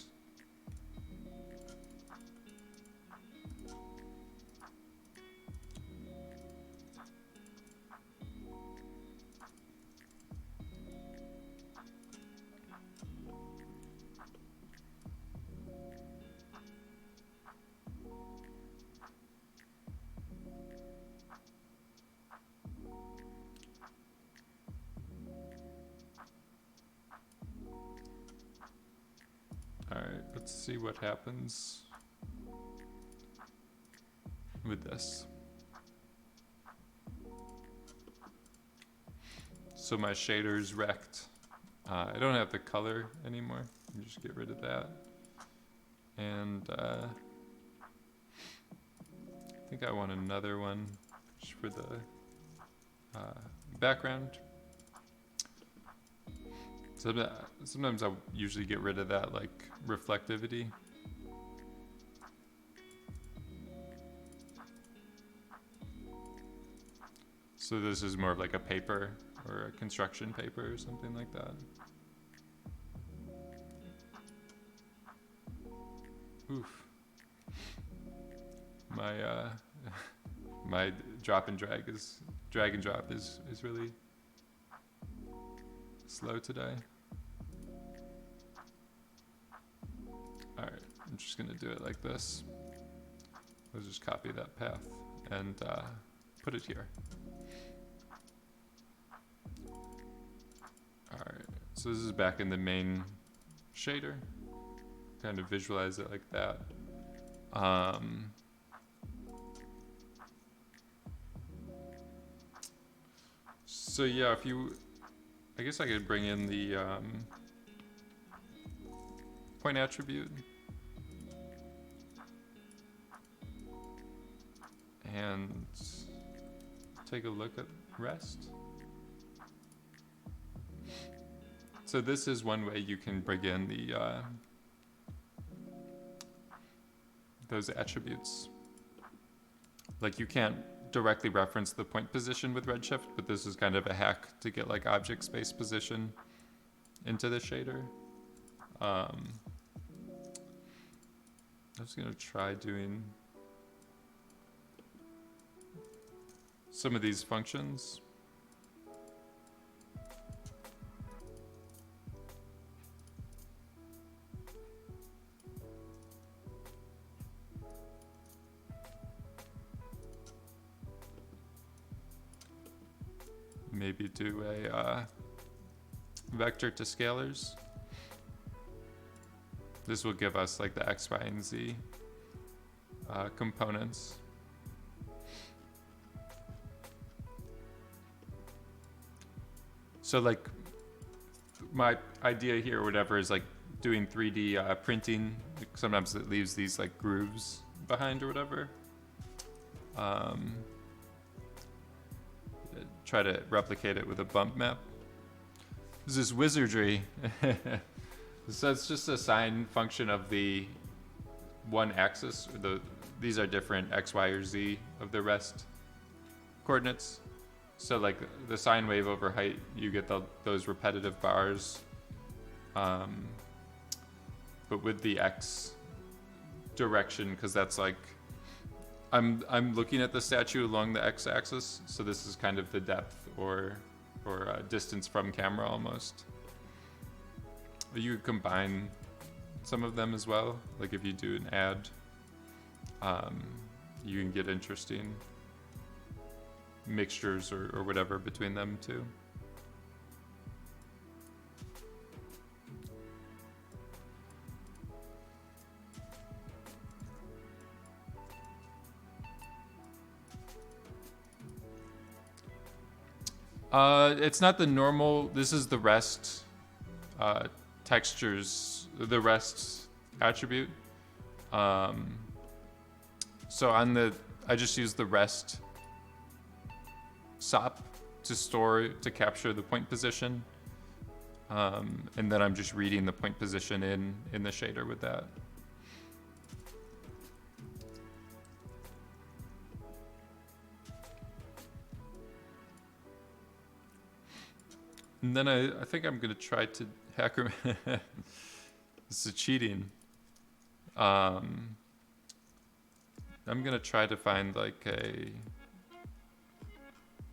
Alright, let's see what happens with this. So my shader's wrecked. I don't have the color anymore. Let me just get rid of that. And I think I want another one just for the background. So sometimes I usually get rid of that like reflectivity. So this is more of like a paper or a construction paper or something like that. Oof. My my drag and drop is really slow today. Alright, I'm just gonna do it like this. Let's just copy that path and put it here. Alright, so this is back in the main shader. Kind of visualize it like that. So yeah, I guess I could bring in the point attribute. And take a look at rest. So this is one way you can bring in the those attributes. Like you can't directly reference the point position with Redshift, but this is kind of a hack to get like object space position into the shader. I'm just gonna try doing some of these functions. Maybe do a vector to scalars. This will give us like the X, Y, and Z components. So like my idea here or whatever is like doing 3D printing. Like sometimes it leaves these like grooves behind or whatever. Try to replicate it with a bump map. This is wizardry. So it's just a sine function of the one axis. These are different x, y, or z of the rest coordinates. So like the sine wave over height, you get those repetitive bars. But with the x direction, because that's like I'm looking at the statue along the x-axis, so this is kind of the depth or distance from camera almost. You could combine some of them as well. Like if you do an ad, you can get interesting mixtures or whatever between them too. It's not the normal. This is the rest textures, the rest attribute. So I just use the rest SOP to capture the point position, and then I'm just reading the point position in the shader with that. And then I think I'm gonna try to hacker. This is cheating. I'm gonna try to find like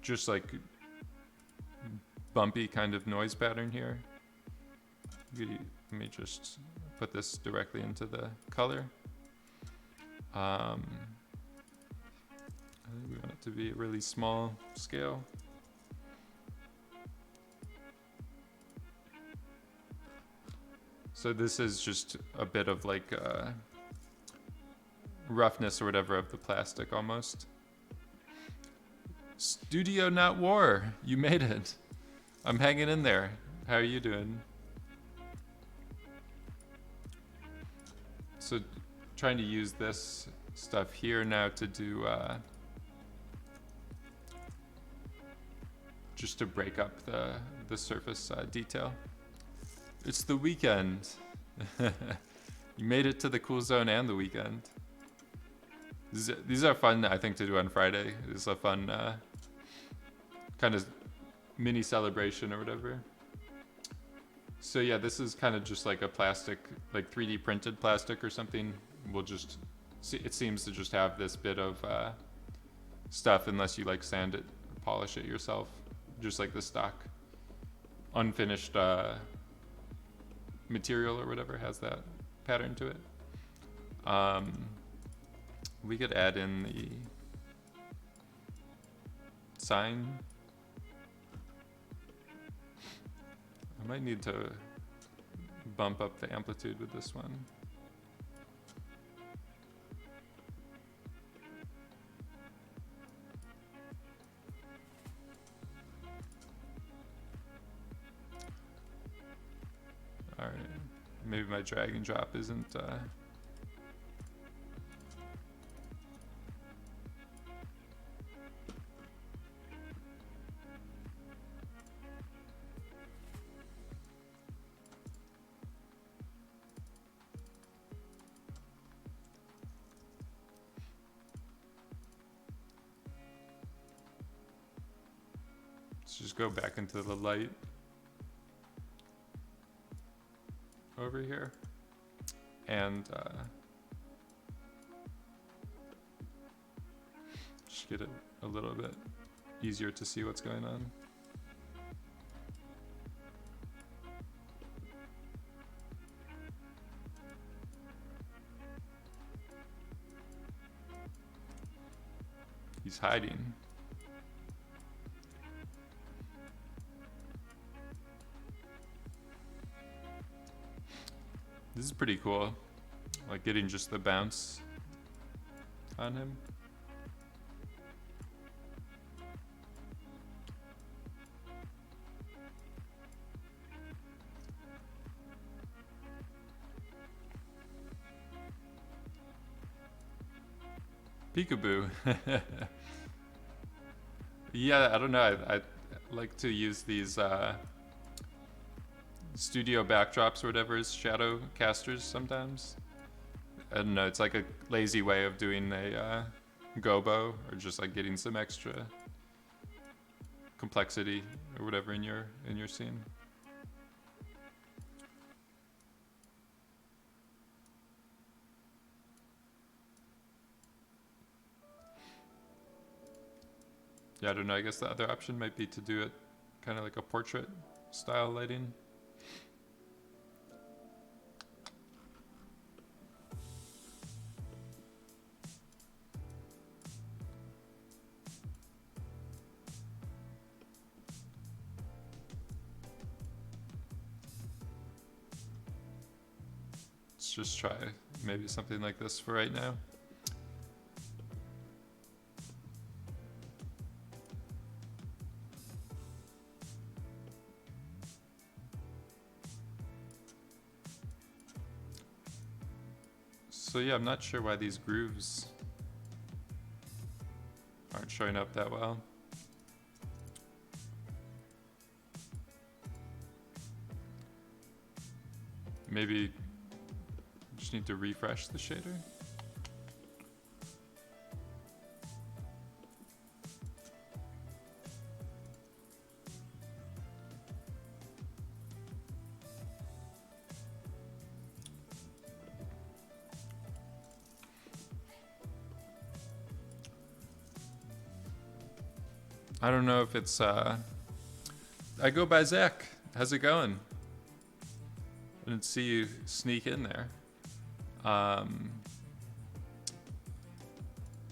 just like bumpy kind of noise pattern here. Let me just put this directly into the color. I think we want it to be a really small scale. So this is just a bit of like roughness or whatever of the plastic almost. Studio Not War, you made it. I'm hanging in there. How are you doing? So trying to use this stuff here now to do just to break up the surface detail. It's the weekend. You made it to the cool zone and the weekend. These are fun, I think, to do on Friday. It's a fun kind of mini celebration or whatever. So yeah, this is kind of just like a plastic, like 3D printed plastic or something. We'll just see, it seems to just have this bit of stuff, unless you like sand it or polish it yourself, just like the stock unfinished material or whatever has that pattern to it. We could add in the sign. I might need to bump up the amplitude with this one. All right, maybe my drag and drop isn't let's just go back into the light over here and just get it a little bit easier to see what's going on. He's hiding. This is pretty cool, like getting just the bounce on him. Peekaboo. Yeah, I don't know. I like to use these studio backdrops or whatever is shadow casters sometimes. I don't know, it's like a lazy way of doing a gobo, or just like getting some extra complexity or whatever in your scene. Yeah, I don't know, I guess the other option might be to do it kind of like a portrait style lighting. Let's just try maybe something like this for right now. So yeah, I'm not sure why these grooves aren't showing up that well. Maybe just need to refresh the shader. I don't know if it's, I go by Zach. How's it going? I didn't see you sneak in there.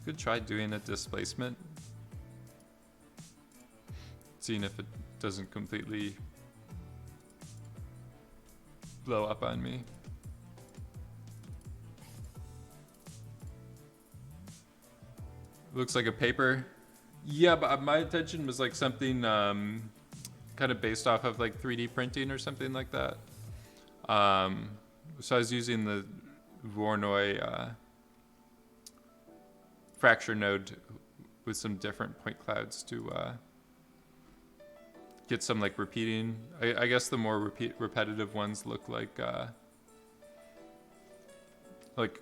Could try doing a displacement. Seeing if it doesn't completely blow up on me. Looks like a paper. Yeah, but my intention was like something kind of based off of like 3D printing or something like that. So I was using the Voronoi fracture node with some different point clouds to get some like repeating. I guess the more repetitive ones look like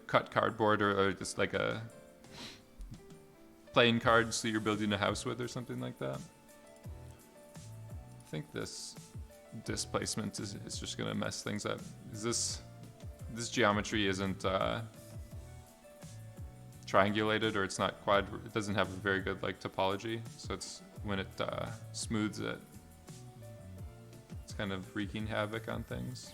cut cardboard or just like a playing cards that you're building a house with or something like that. I think this displacement is just gonna mess things up. This geometry isn't triangulated, or it's not it doesn't have a very good like topology, so it's when it smooths it, it's kind of wreaking havoc on things.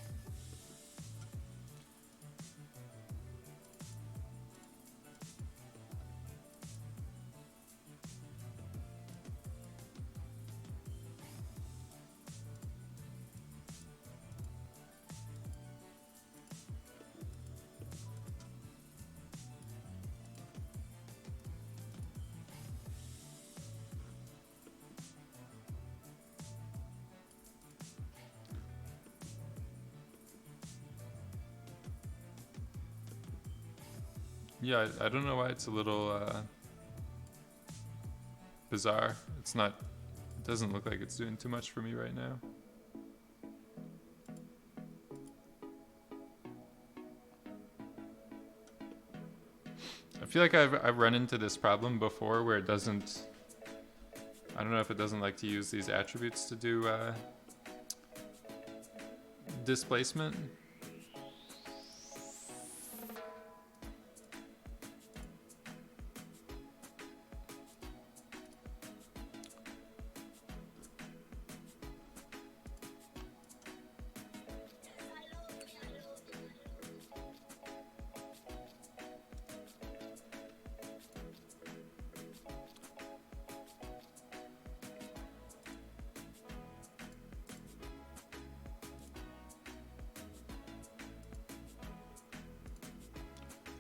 Yeah, I don't know why it's a little bizarre. It doesn't look like it's doing too much for me right now. I feel like I've run into this problem before where it doesn't, I don't know if it doesn't like to use these attributes to do displacement.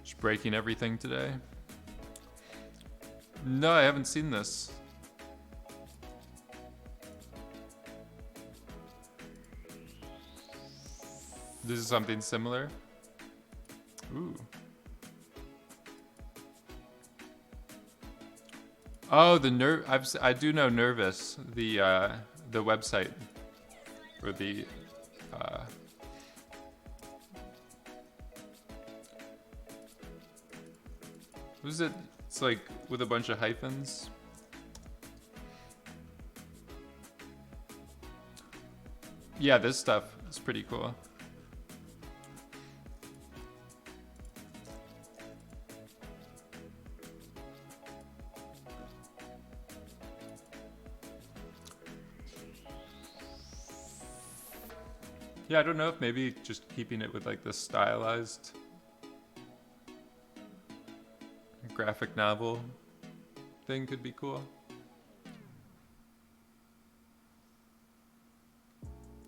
Just breaking everything today. No, I haven't seen this. This is something similar. Ooh. Oh, I do know Nervous, the website, or the Was it? It's like with a bunch of hyphens. Yeah, this stuff is pretty cool. Yeah, I don't know if maybe just keeping it with like the stylized graphic novel thing could be cool.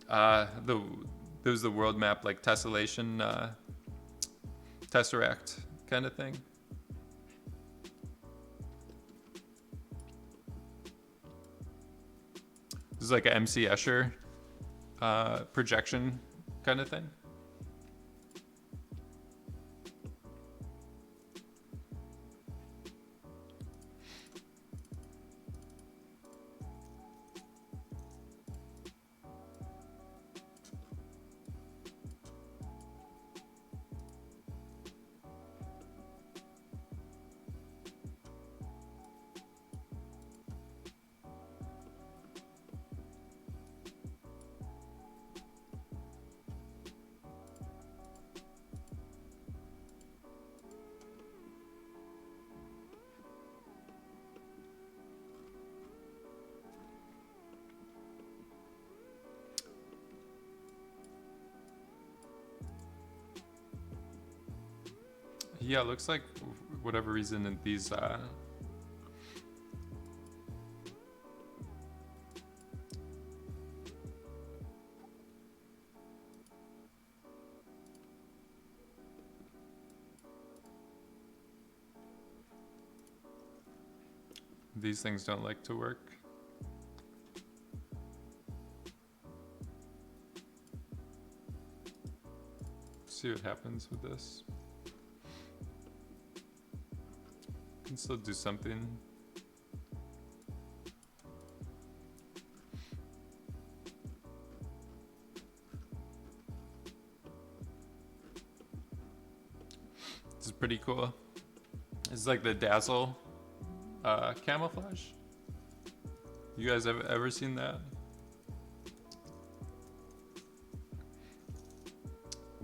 There was the world map, like tessellation, tesseract kind of thing. This is like a MC Escher projection kind of thing. Yeah, it looks like whatever reason these things don't like to work. See what happens with this. Can still do something. This is pretty cool. It's like the Dazzle camouflage. You guys ever seen that?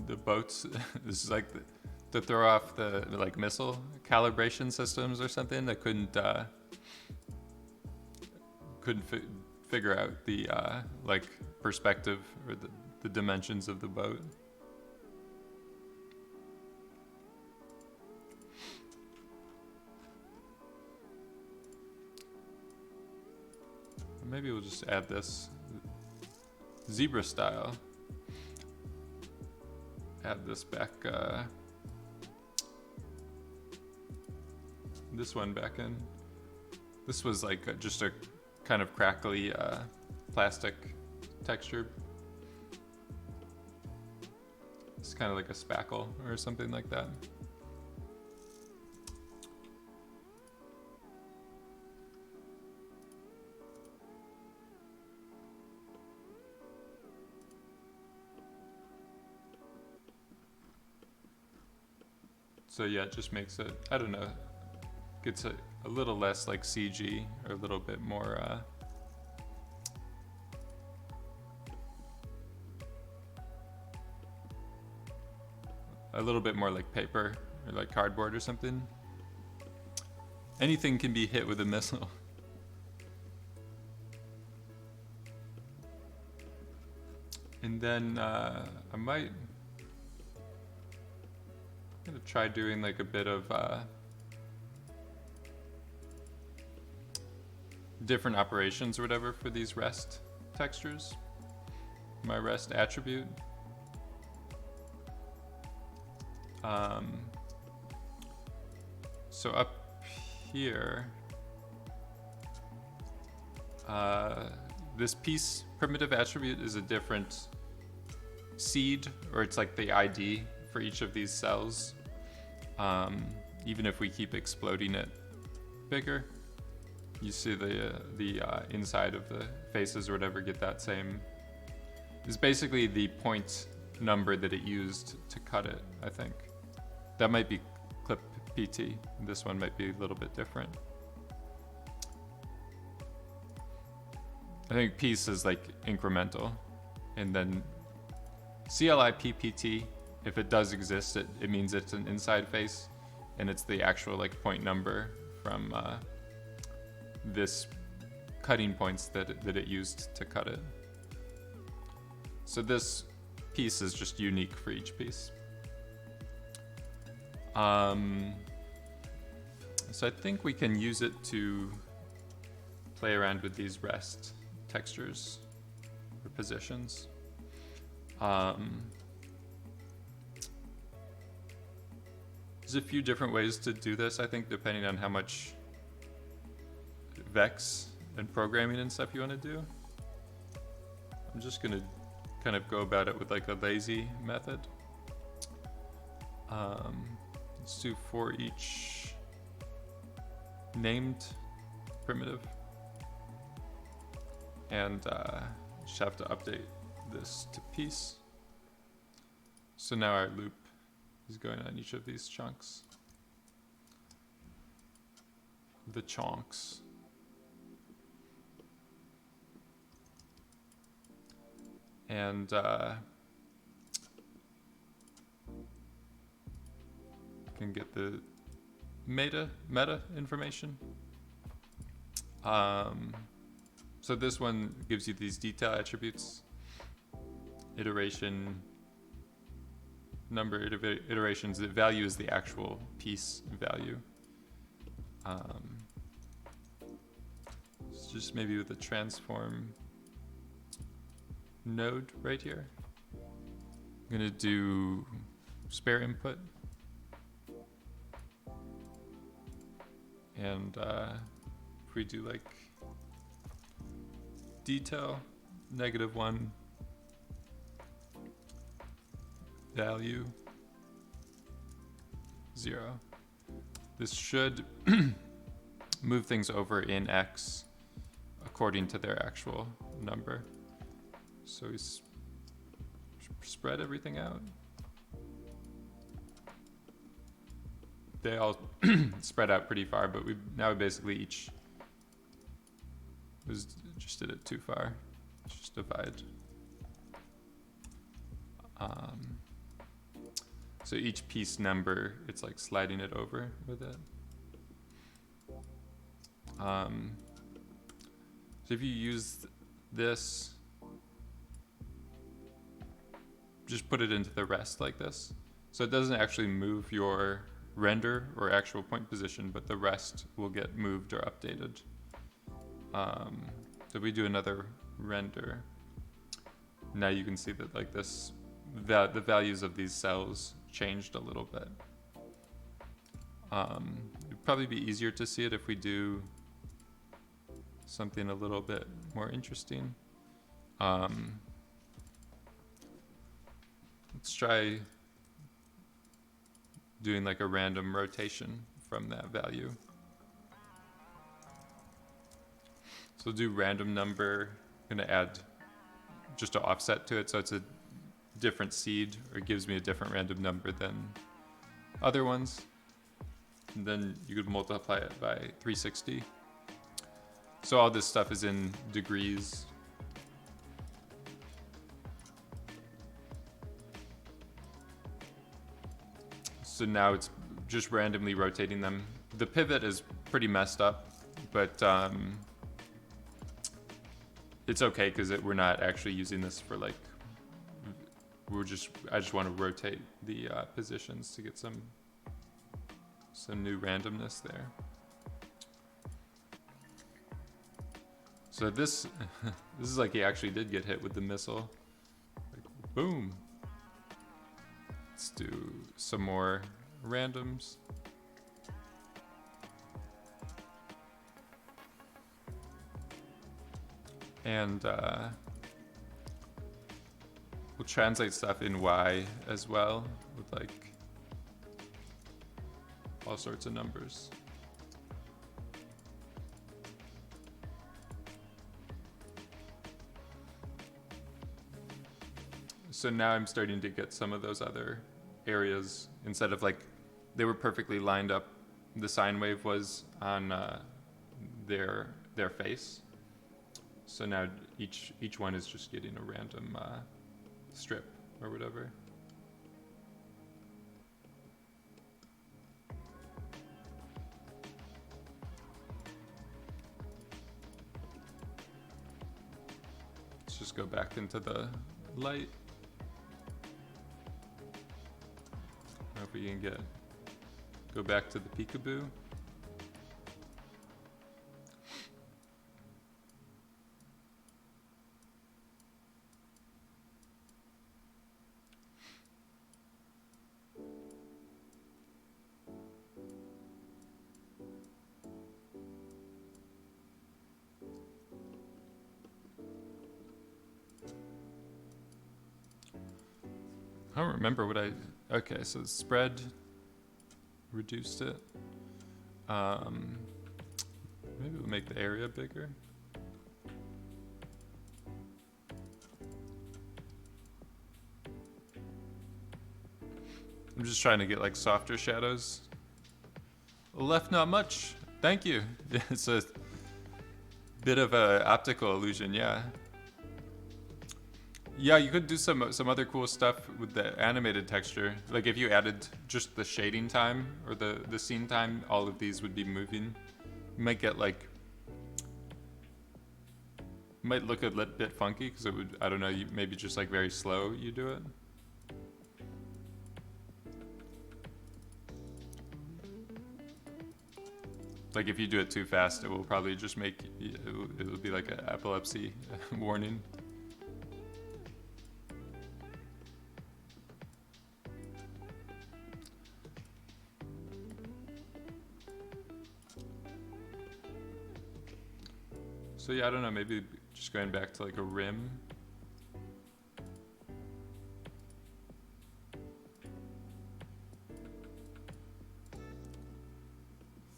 The boats. This is like to throw off the like missile calibration systems or something that couldn't figure out the like perspective or the dimensions of the boat. Maybe we'll just add this zebra style. Add this back, this one back in. This was like just a kind of crackly plastic texture. It's kind of like a spackle or something like that. So yeah, it just makes it, I don't know, gets a little less like CG, or a little bit more like paper or like cardboard or something. Anything can be hit with a missile. And then I'm gonna try doing like a bit of different operations or whatever for these rest textures. My rest attribute. So up here, this piece primitive attribute is a different seed, or it's like the ID for each of these cells. Even if we keep exploding it bigger, you see the inside of the faces or whatever get that same. It's basically the point number that it used to cut it, I think. That might be clip PT. This one might be a little bit different. I think piece is like incremental, and then CLI PPT, if it does exist, it means it's an inside face, and it's the actual like point number from this cutting points that it used to cut it. So this piece is just unique for each piece. So I think we can use it to play around with these rest textures or positions. There's a few different ways to do this, I think, depending on how much Vex and programming and stuff you want to do. I'm just going to kind of go about it with like a lazy method. Let's do for each named primitive. And just have to update this to piece. So now our loop is going on each of these chunks. The chunks. And can get the meta information. So this one gives you these detail attributes, iteration, number of iterations. The value is the actual piece value. It's just maybe with the transform node right here. I'm gonna do spare input. And if we do like detail, -1, value, 0. This should move things over in X according to their actual number. So we spread everything out. They all spread out pretty far, but we basically each just did it too far. Let's just divide. So each piece number, it's like sliding it over with it. So if you use this, just put it into the rest like this. So it doesn't actually move your render or actual point position, but the rest will get moved or updated. So if we do another render, now you can see that like this, the values of these cells changed a little bit. It'd probably be easier to see it if we do something a little bit more interesting. Let's try doing like a random rotation from that value. So we'll do random number. I'm gonna add just an offset to it, so it's a different seed, or it gives me a different random number than other ones. And then you could multiply it by 360. So all this stuff is in degrees. So now it's just randomly rotating them. The pivot is pretty messed up, but it's okay because we're not actually using this for like, I just want to rotate the positions to get some new randomness there. So this is like he actually did get hit with the missile. Like, boom. Let's do some more randoms. And we'll translate stuff in Y as well with like all sorts of numbers. So now I'm starting to get some of those other areas. Instead of like they were perfectly lined up. The sine wave was on their face. So now each one is just getting a random strip or whatever. Let's just go back into the light. Hope we can go back to the peekaboo. I don't remember what okay, so the spread reduced it. Maybe we'll make the area bigger. I'm just trying to get like softer shadows. Left not much. Thank you. It's a bit of a optical illusion, yeah. Yeah, you could do some other cool stuff with the animated texture. Like if you added just the shading time or the scene time, all of these would be moving. You might get like, might look a bit funky because it would, I don't know, you maybe just like very slow you do it. Like if you do it too fast, it will probably just make, it'll be like an epilepsy warning. So yeah, I don't know, maybe just going back to like a rim. I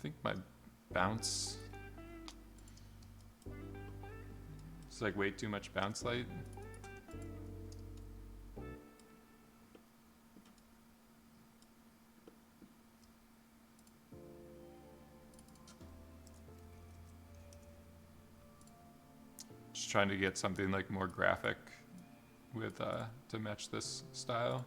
think my bounce, it's like way too much bounce light. Just trying to get something like more graphic with to match this style.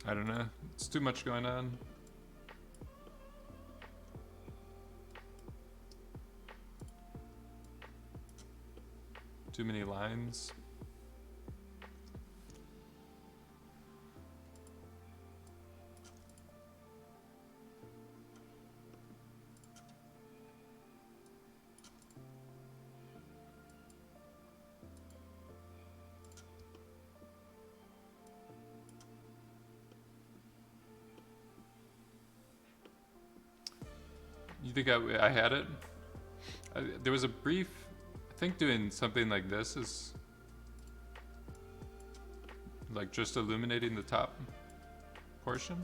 I don't know, it's too much going on. Too many lines. You think I had it? There was a brief, I think doing something like this is like just illuminating the top portion.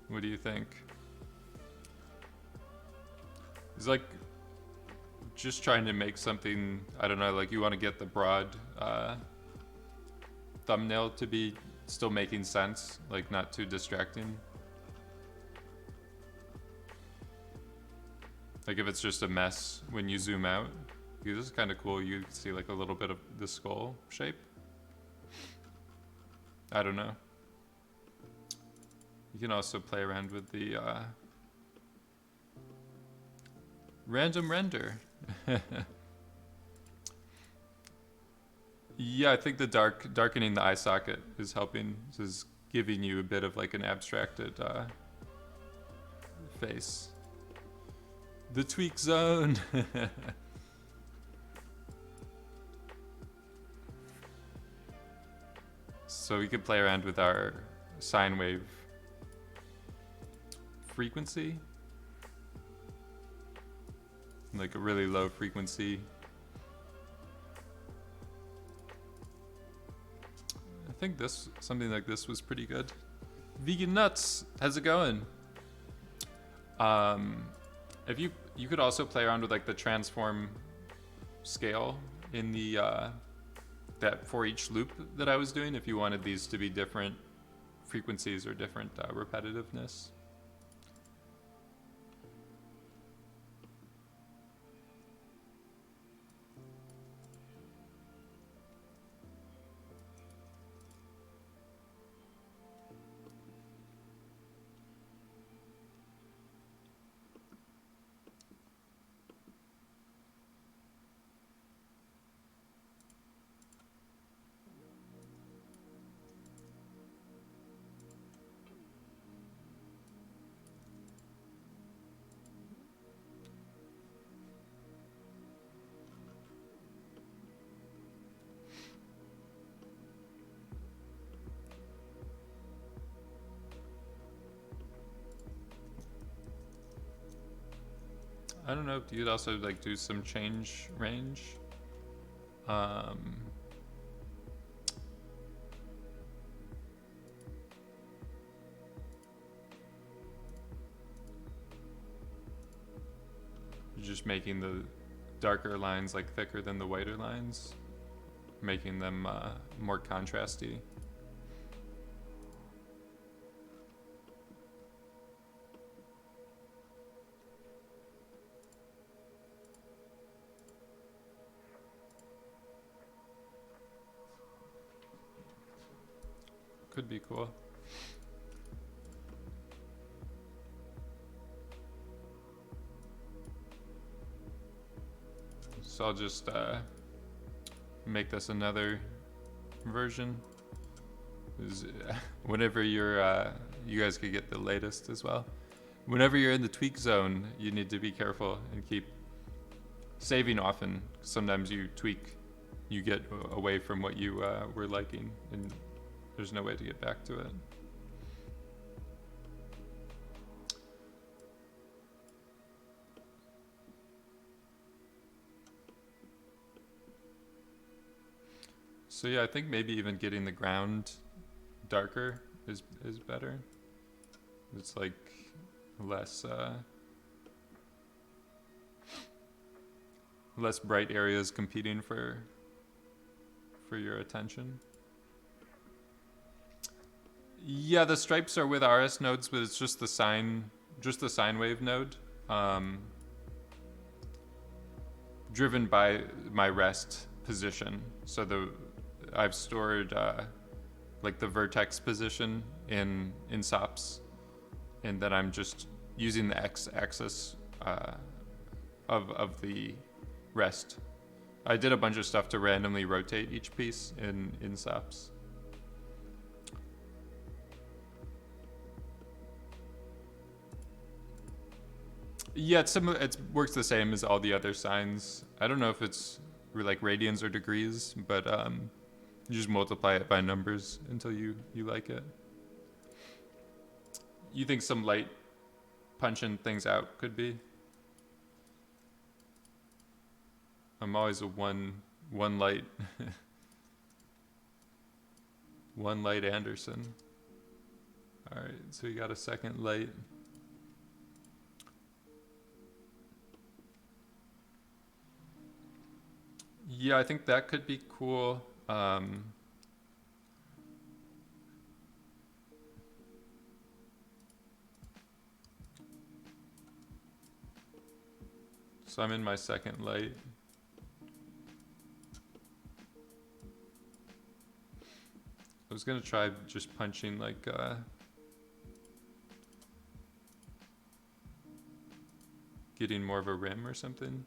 What do you think? It's like just trying to make something, I don't know, like you want to get the broad thumbnail to be still making sense, like not too distracting. Like if it's just a mess when you zoom out, because this is kind of cool, you can see like a little bit of the skull shape. I don't know. You can also play around with the random render. Yeah, I think the darkening the eye socket is helping. This is giving you a bit of like an abstracted face. The tweak zone. So we could play around with our sine wave frequency, like a really low frequency. I think something like this was pretty good. Vegan Nuts, how's it going? If you could also play around with like the transform scale in the that for each loop that I was doing, if you wanted these to be different frequencies or different repetitiveness. I don't know if you'd also like do some change range. Just making the darker lines like thicker than the whiter lines, making them more contrasty. Could be cool. So I'll just make this another version. Whenever you're, you guys could get the latest as well. Whenever you're in the tweak zone, you need to be careful and keep saving often. Sometimes you tweak, you get away from what you were liking, and there's no way to get back to it. So yeah, I think maybe even getting the ground darker is better. It's like less less bright areas competing for your attention. Yeah, the stripes are with RS nodes, but it's just the sine wave node, driven by my rest position. So I've stored like the vertex position in SOPs, and then I'm just using the x-axis of the rest. I did a bunch of stuff to randomly rotate each piece in SOPs. Yeah, it works the same as all the other signs. I don't know if it's like radians or degrees, but you just multiply it by numbers until you like it. You think some light punching things out could be? I'm always a one light one light Anderson. All right, so you got a second light. Yeah, I think that could be cool. So I'm in my second light. I was gonna try just punching like getting more of a rim or something.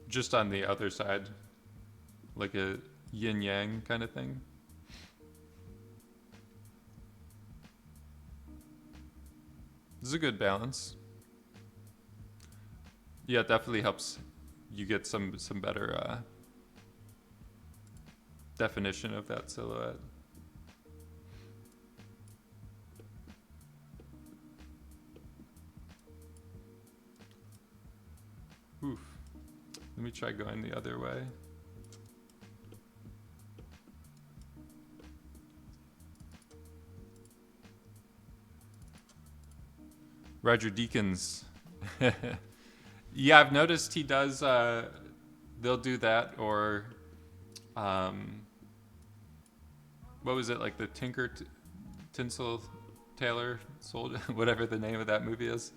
just on the other side, like a yin yang kind of thing. This is a good balance. Yeah, it definitely helps you get some better definition of that silhouette. Oof. Let me try going the other way. Roger Deakins. Yeah, I've noticed he does, they'll do that, or, what was it, like the Tinsel Taylor Soldier, whatever the name of that movie is.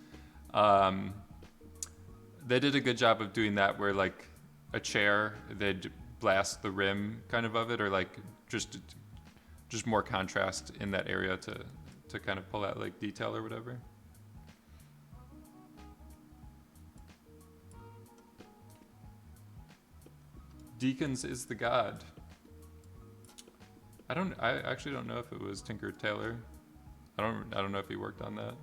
They did a good job of doing that, where like a chair, they'd blast the rim kind of it, or like just more contrast in that area to kind of pull out like detail or whatever. Deakins is the god. I actually don't know if it was Tinker Tailor. I don't know if he worked on that.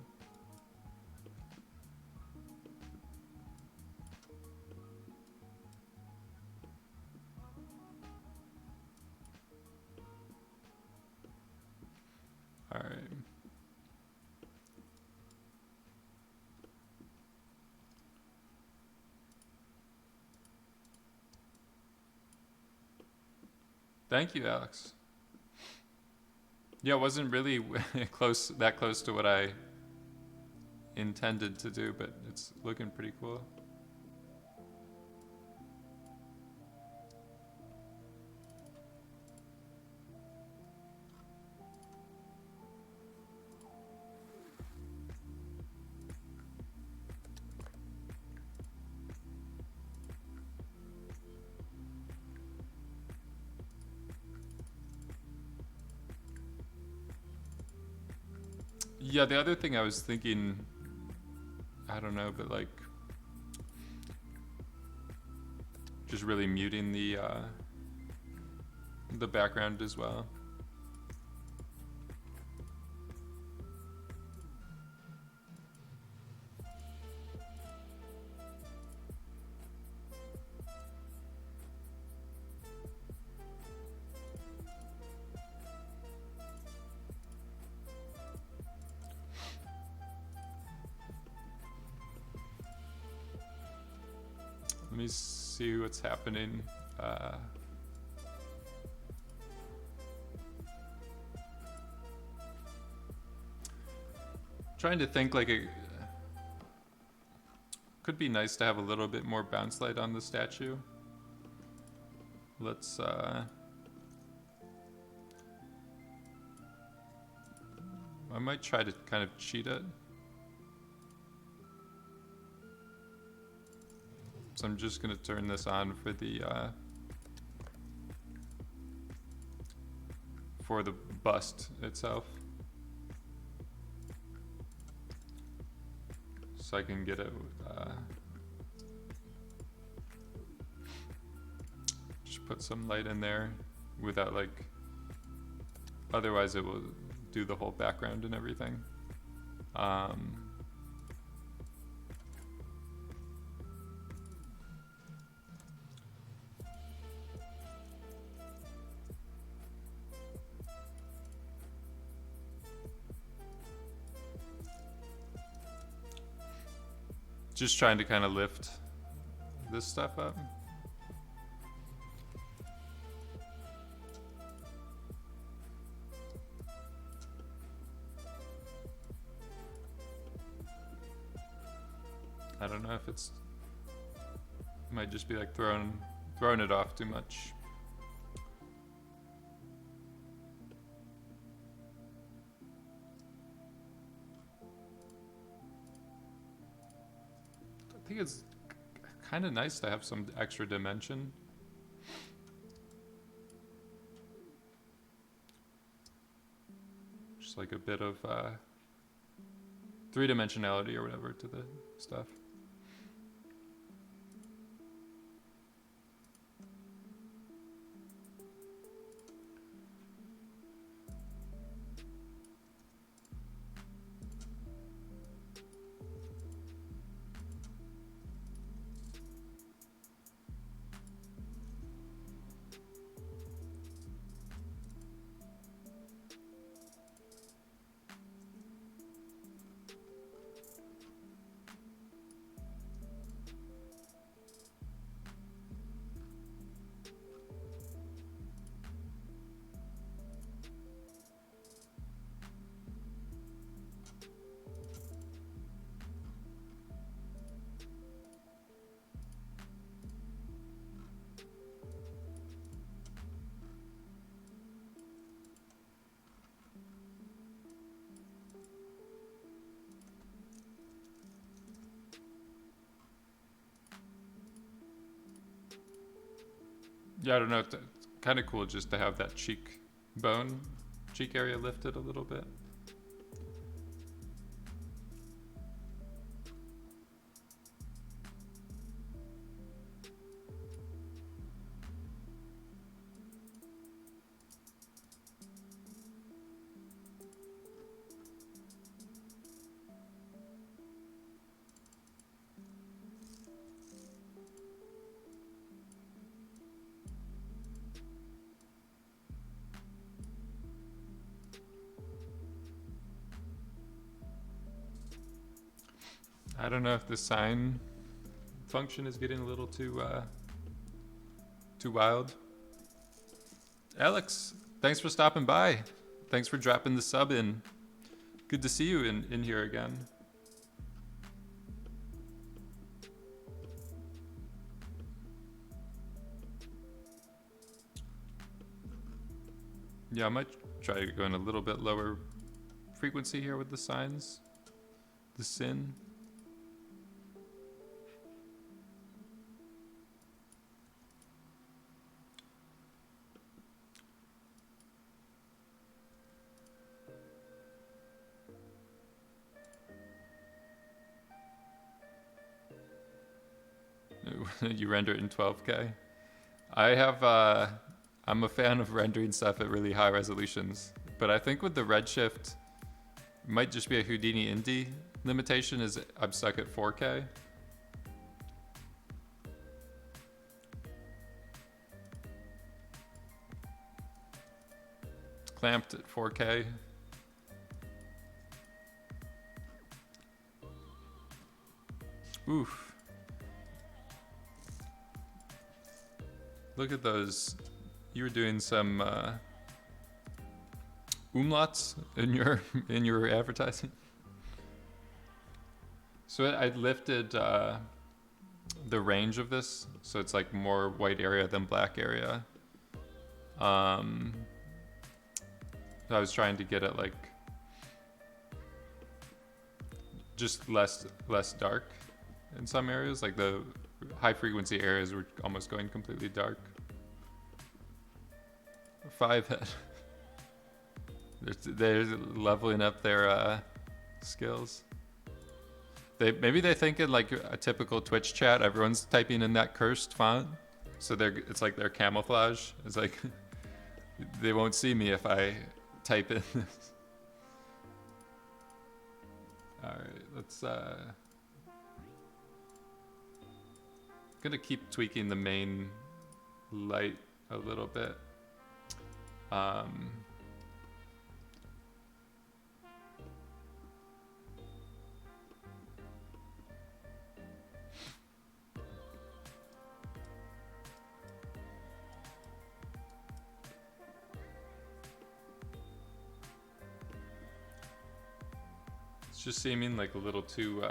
All right. Thank you, Alex. Yeah, it wasn't really that close to what I intended to do, but it's looking pretty cool. Yeah, the other thing I was thinking, I don't know, but like just really muting the background as well. Let me see what's happening. Trying to think, like, it could be nice to have a little bit more bounce light on the statue. Let's I might try to kind of cheat it. So I'm just gonna turn this on for the bust itself, so I can get it. Just put some light in there without like. Otherwise, it will do the whole background and everything. Just trying to kind of lift this stuff up. I don't know if it's might just be like throwing it off too much. I think it's kind of nice to have some extra dimension. Just like a bit of three-dimensionality or whatever to the stuff. Yeah, I don't know. It's kind of cool just to have that cheek area lifted a little bit. I don't know if the sign function is getting a little too wild. Alex, thanks for stopping by. Thanks for dropping the sub in. Good to see you in here again. Yeah, I might try going a little bit lower frequency here with the signs. The sin. You render it in 12K. I'm a fan of rendering stuff at really high resolutions, but I think with the Redshift, it might just be a Houdini Indie limitation is I'm stuck at 4K. Clamped at 4K. Oof. Look at those. You were doing some umlauts in your advertising. So I lifted the range of this, so it's like more white area than black area. I was trying to get it like just less dark in some areas, like the high frequency areas were almost going completely dark. 5 head. They're leveling up their skills. Maybe they think in like a typical Twitch chat, everyone's typing in that cursed font, so it's like their camouflage. It's like they won't see me if I type in this. All right, let's. Gonna keep tweaking the main light a little bit. It's just seeming like a little too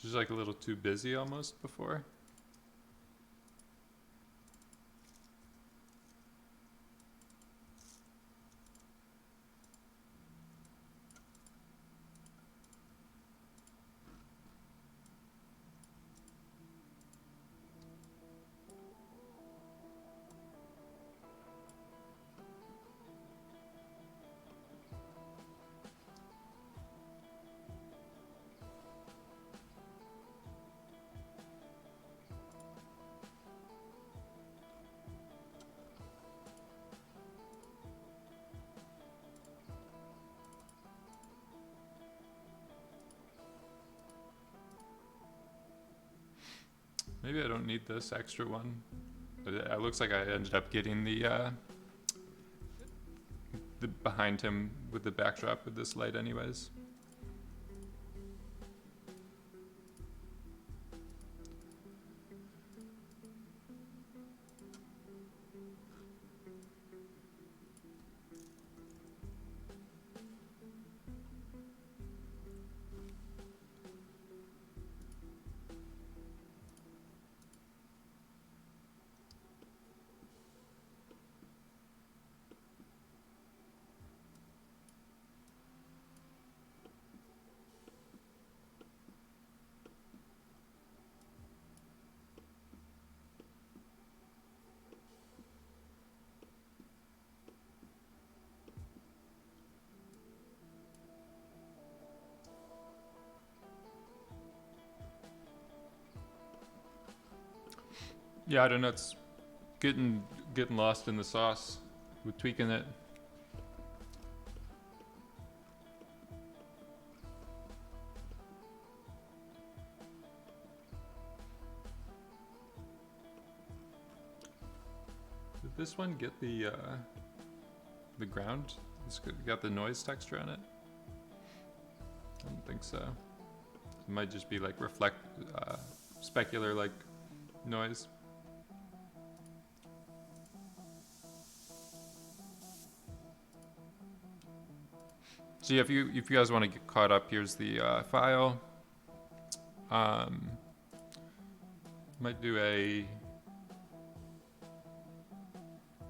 just like a little too busy almost before. Maybe I don't need this extra one. But it looks like I ended up getting the behind him with the backdrop with this light anyways. Yeah, I don't know. It's getting lost in the sauce with tweaking it. Did this one get the ground? It's got the noise texture on it? I don't think so. It might just be like specular like noise. So yeah, if you guys want to get caught up, here's the file. Might do a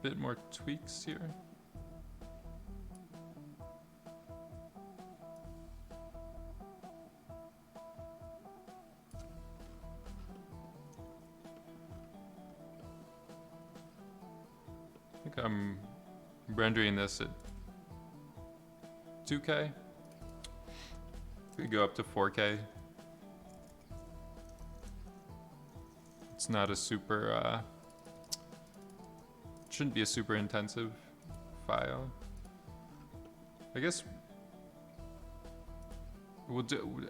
bit more tweaks here. I think I'm rendering this at 2K. We go up to 4K. It's not a super, shouldn't be a super intensive file. I guess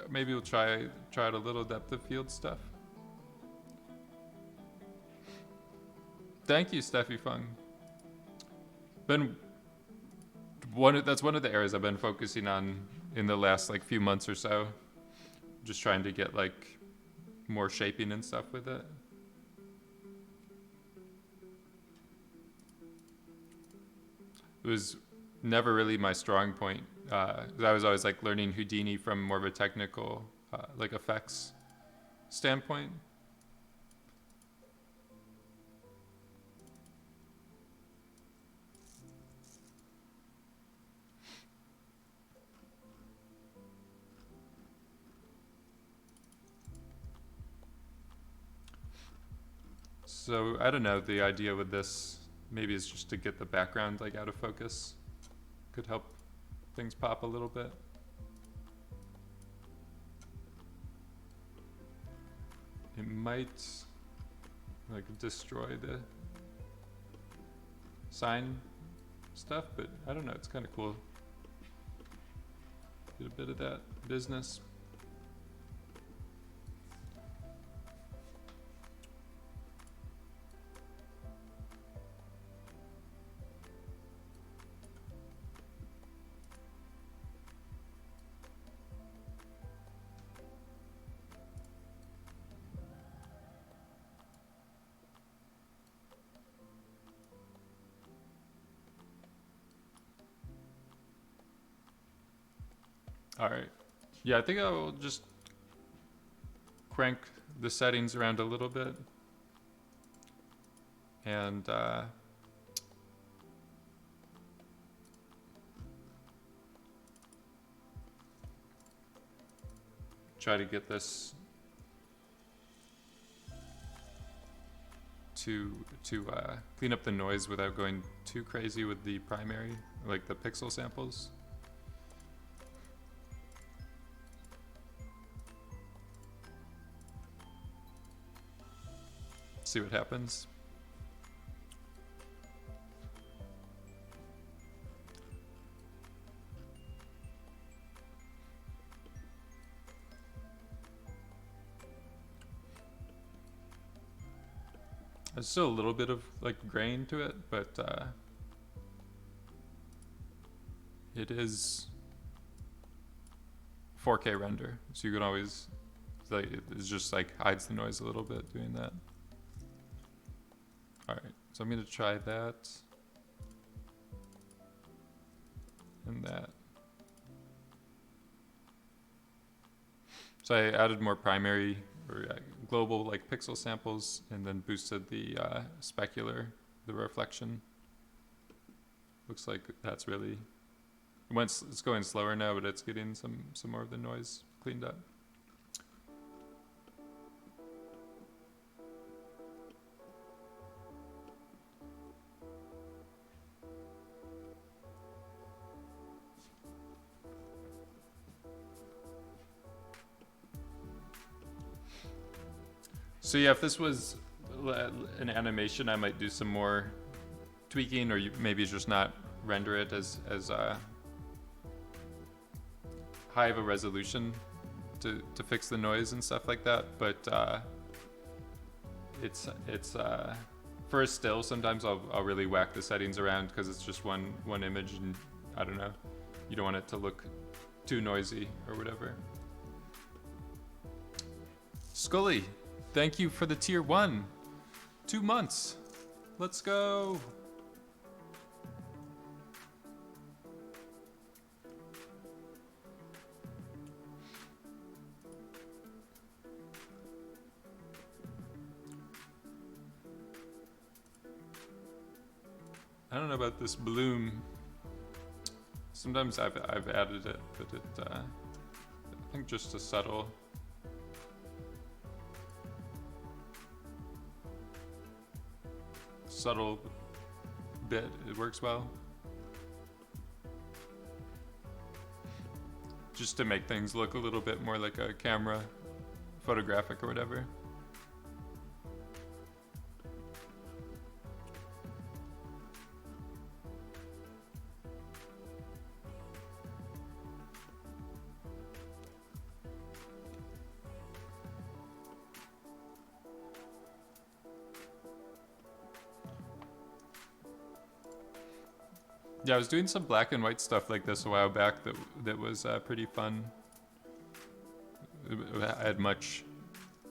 maybe we'll try out a little depth of field stuff. Thank you, Steffi Fung. That's one of the areas I've been focusing on in the last like few months or so. Just trying to get like more shaping and stuff with it. It was never really my strong point. I was always like learning Houdini from more of a technical like effects standpoint. So I don't know, the idea with this maybe is just to get the background like out of focus. Could help things pop a little bit. It might like destroy the sign stuff, but I don't know, it's kind of cool. Get a bit of that business. All right. Yeah, I think I'll just crank the settings around a little bit. And try to get this to clean up the noise without going too crazy with the primary, like the pixel samples. See what happens. There's still a little bit of like grain to it, but it is 4K render, so you can always like it's just like hides the noise a little bit doing that. All right, so I'm gonna try that and that. So I added more primary or global like pixel samples and then boosted the specular, the reflection. Looks like that's really, it's going slower now, but it's getting some more of the noise cleaned up. So yeah, if this was an animation, I might do some more tweaking, or maybe just not render it as high of a resolution to fix the noise and stuff like that. But it's for a still, sometimes I'll really whack the settings around because it's just one image, and I don't know, you don't want it to look too noisy or whatever. Scully, thank you for the tier 1. 2 months. Let's go. I don't know about this bloom. Sometimes I've added it, but I think just a subtle bit, it works well. Just to make things look a little bit more like a camera photographic or whatever. Yeah, I was doing some black and white stuff like this a while back that was pretty fun. I had much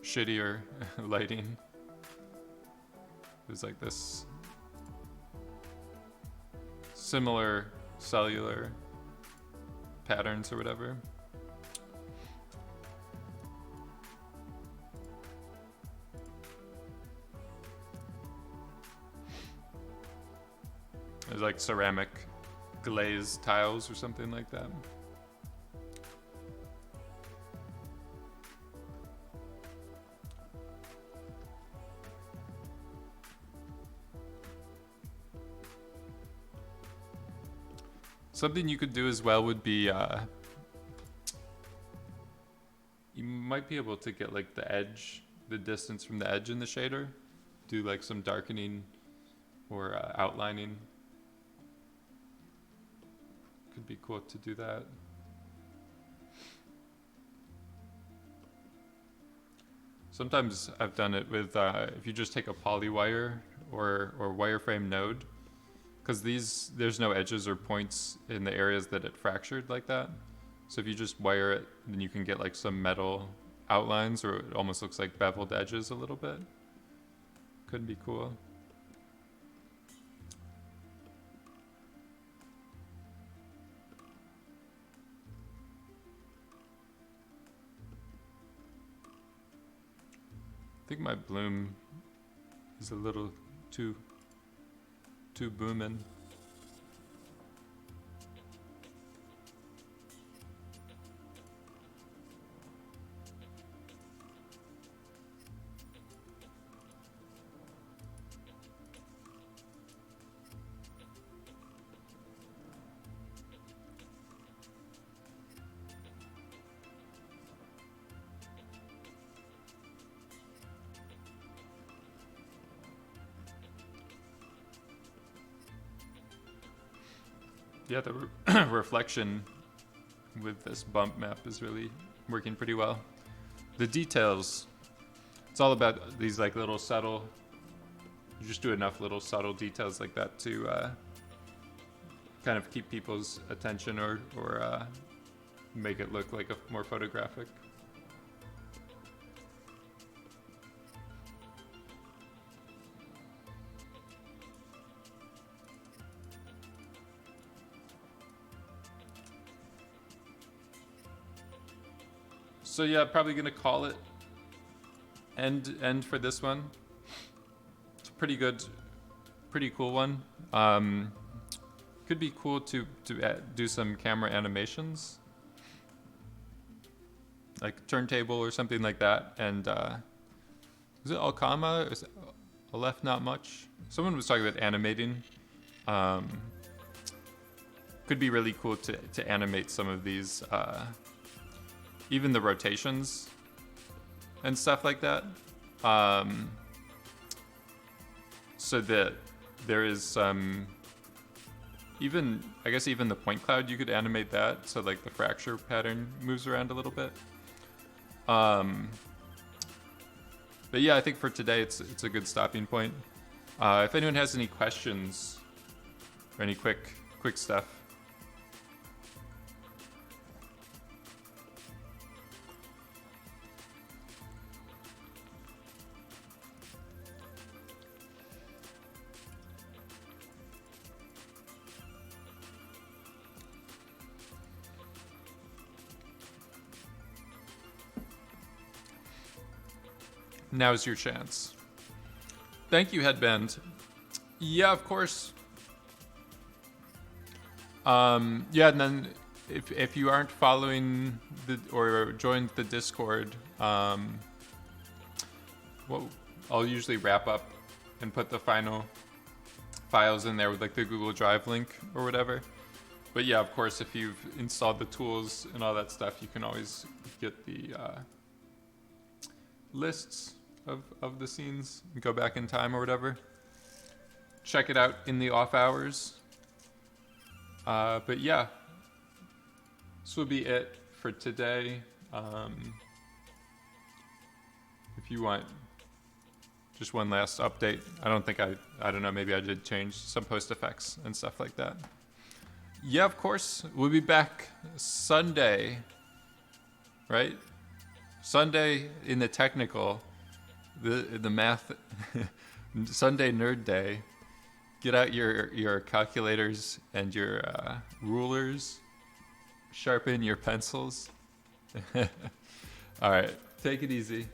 shittier lighting. It was like this similar cellular patterns or whatever. It was like ceramic glazed tiles or something like that. Something you could do as well would be, you might be able to get like the edge, the distance from the edge in the shader, do like some darkening or outlining. Could be cool to do that. Sometimes I've done it with, if you just take a poly wire or wireframe node, because there's no edges or points in the areas that it fractured like that. So if you just wire it, then you can get like some metal outlines, or it almost looks like beveled edges a little bit. Could be cool. I think my bloom is a little too booming. Yeah, the reflection with this bump map is really working pretty well. The details, it's all about these like little subtle, you just do enough little subtle details like that to kind of keep people's attention or make it look like a more photographic. So yeah, probably gonna call it end for this one. It's a pretty good, pretty cool one. Could be cool to do some camera animations, like turntable or something like that. And is it Alkama? Is it Aleph Not Much? Someone was talking about animating. Could be really cool to animate some of these. Even the rotations and stuff like that. so that there is some, even, I guess even the point cloud, you could animate that so like the fracture pattern moves around a little bit. But yeah, I think for today it's a good stopping point. If anyone has any questions or any quick stuff. Now's your chance. Thank you, Headband. Yeah, of course. Yeah, and then if you aren't following or joined the Discord, well, I'll usually wrap up and put the final files in there with like the Google Drive link or whatever. But yeah, of course, if you've installed the tools and all that stuff, you can always get the lists of the scenes and go back in time or whatever. Check it out in the off hours. But yeah, this will be it for today. If you want just one last update, I don't know, maybe I did change some post effects and stuff like that. Yeah, of course, we'll be back Sunday, right? Sunday in the technical, the math, Sunday nerd day. Get out your calculators and your rulers. Sharpen your pencils. All right, take it easy.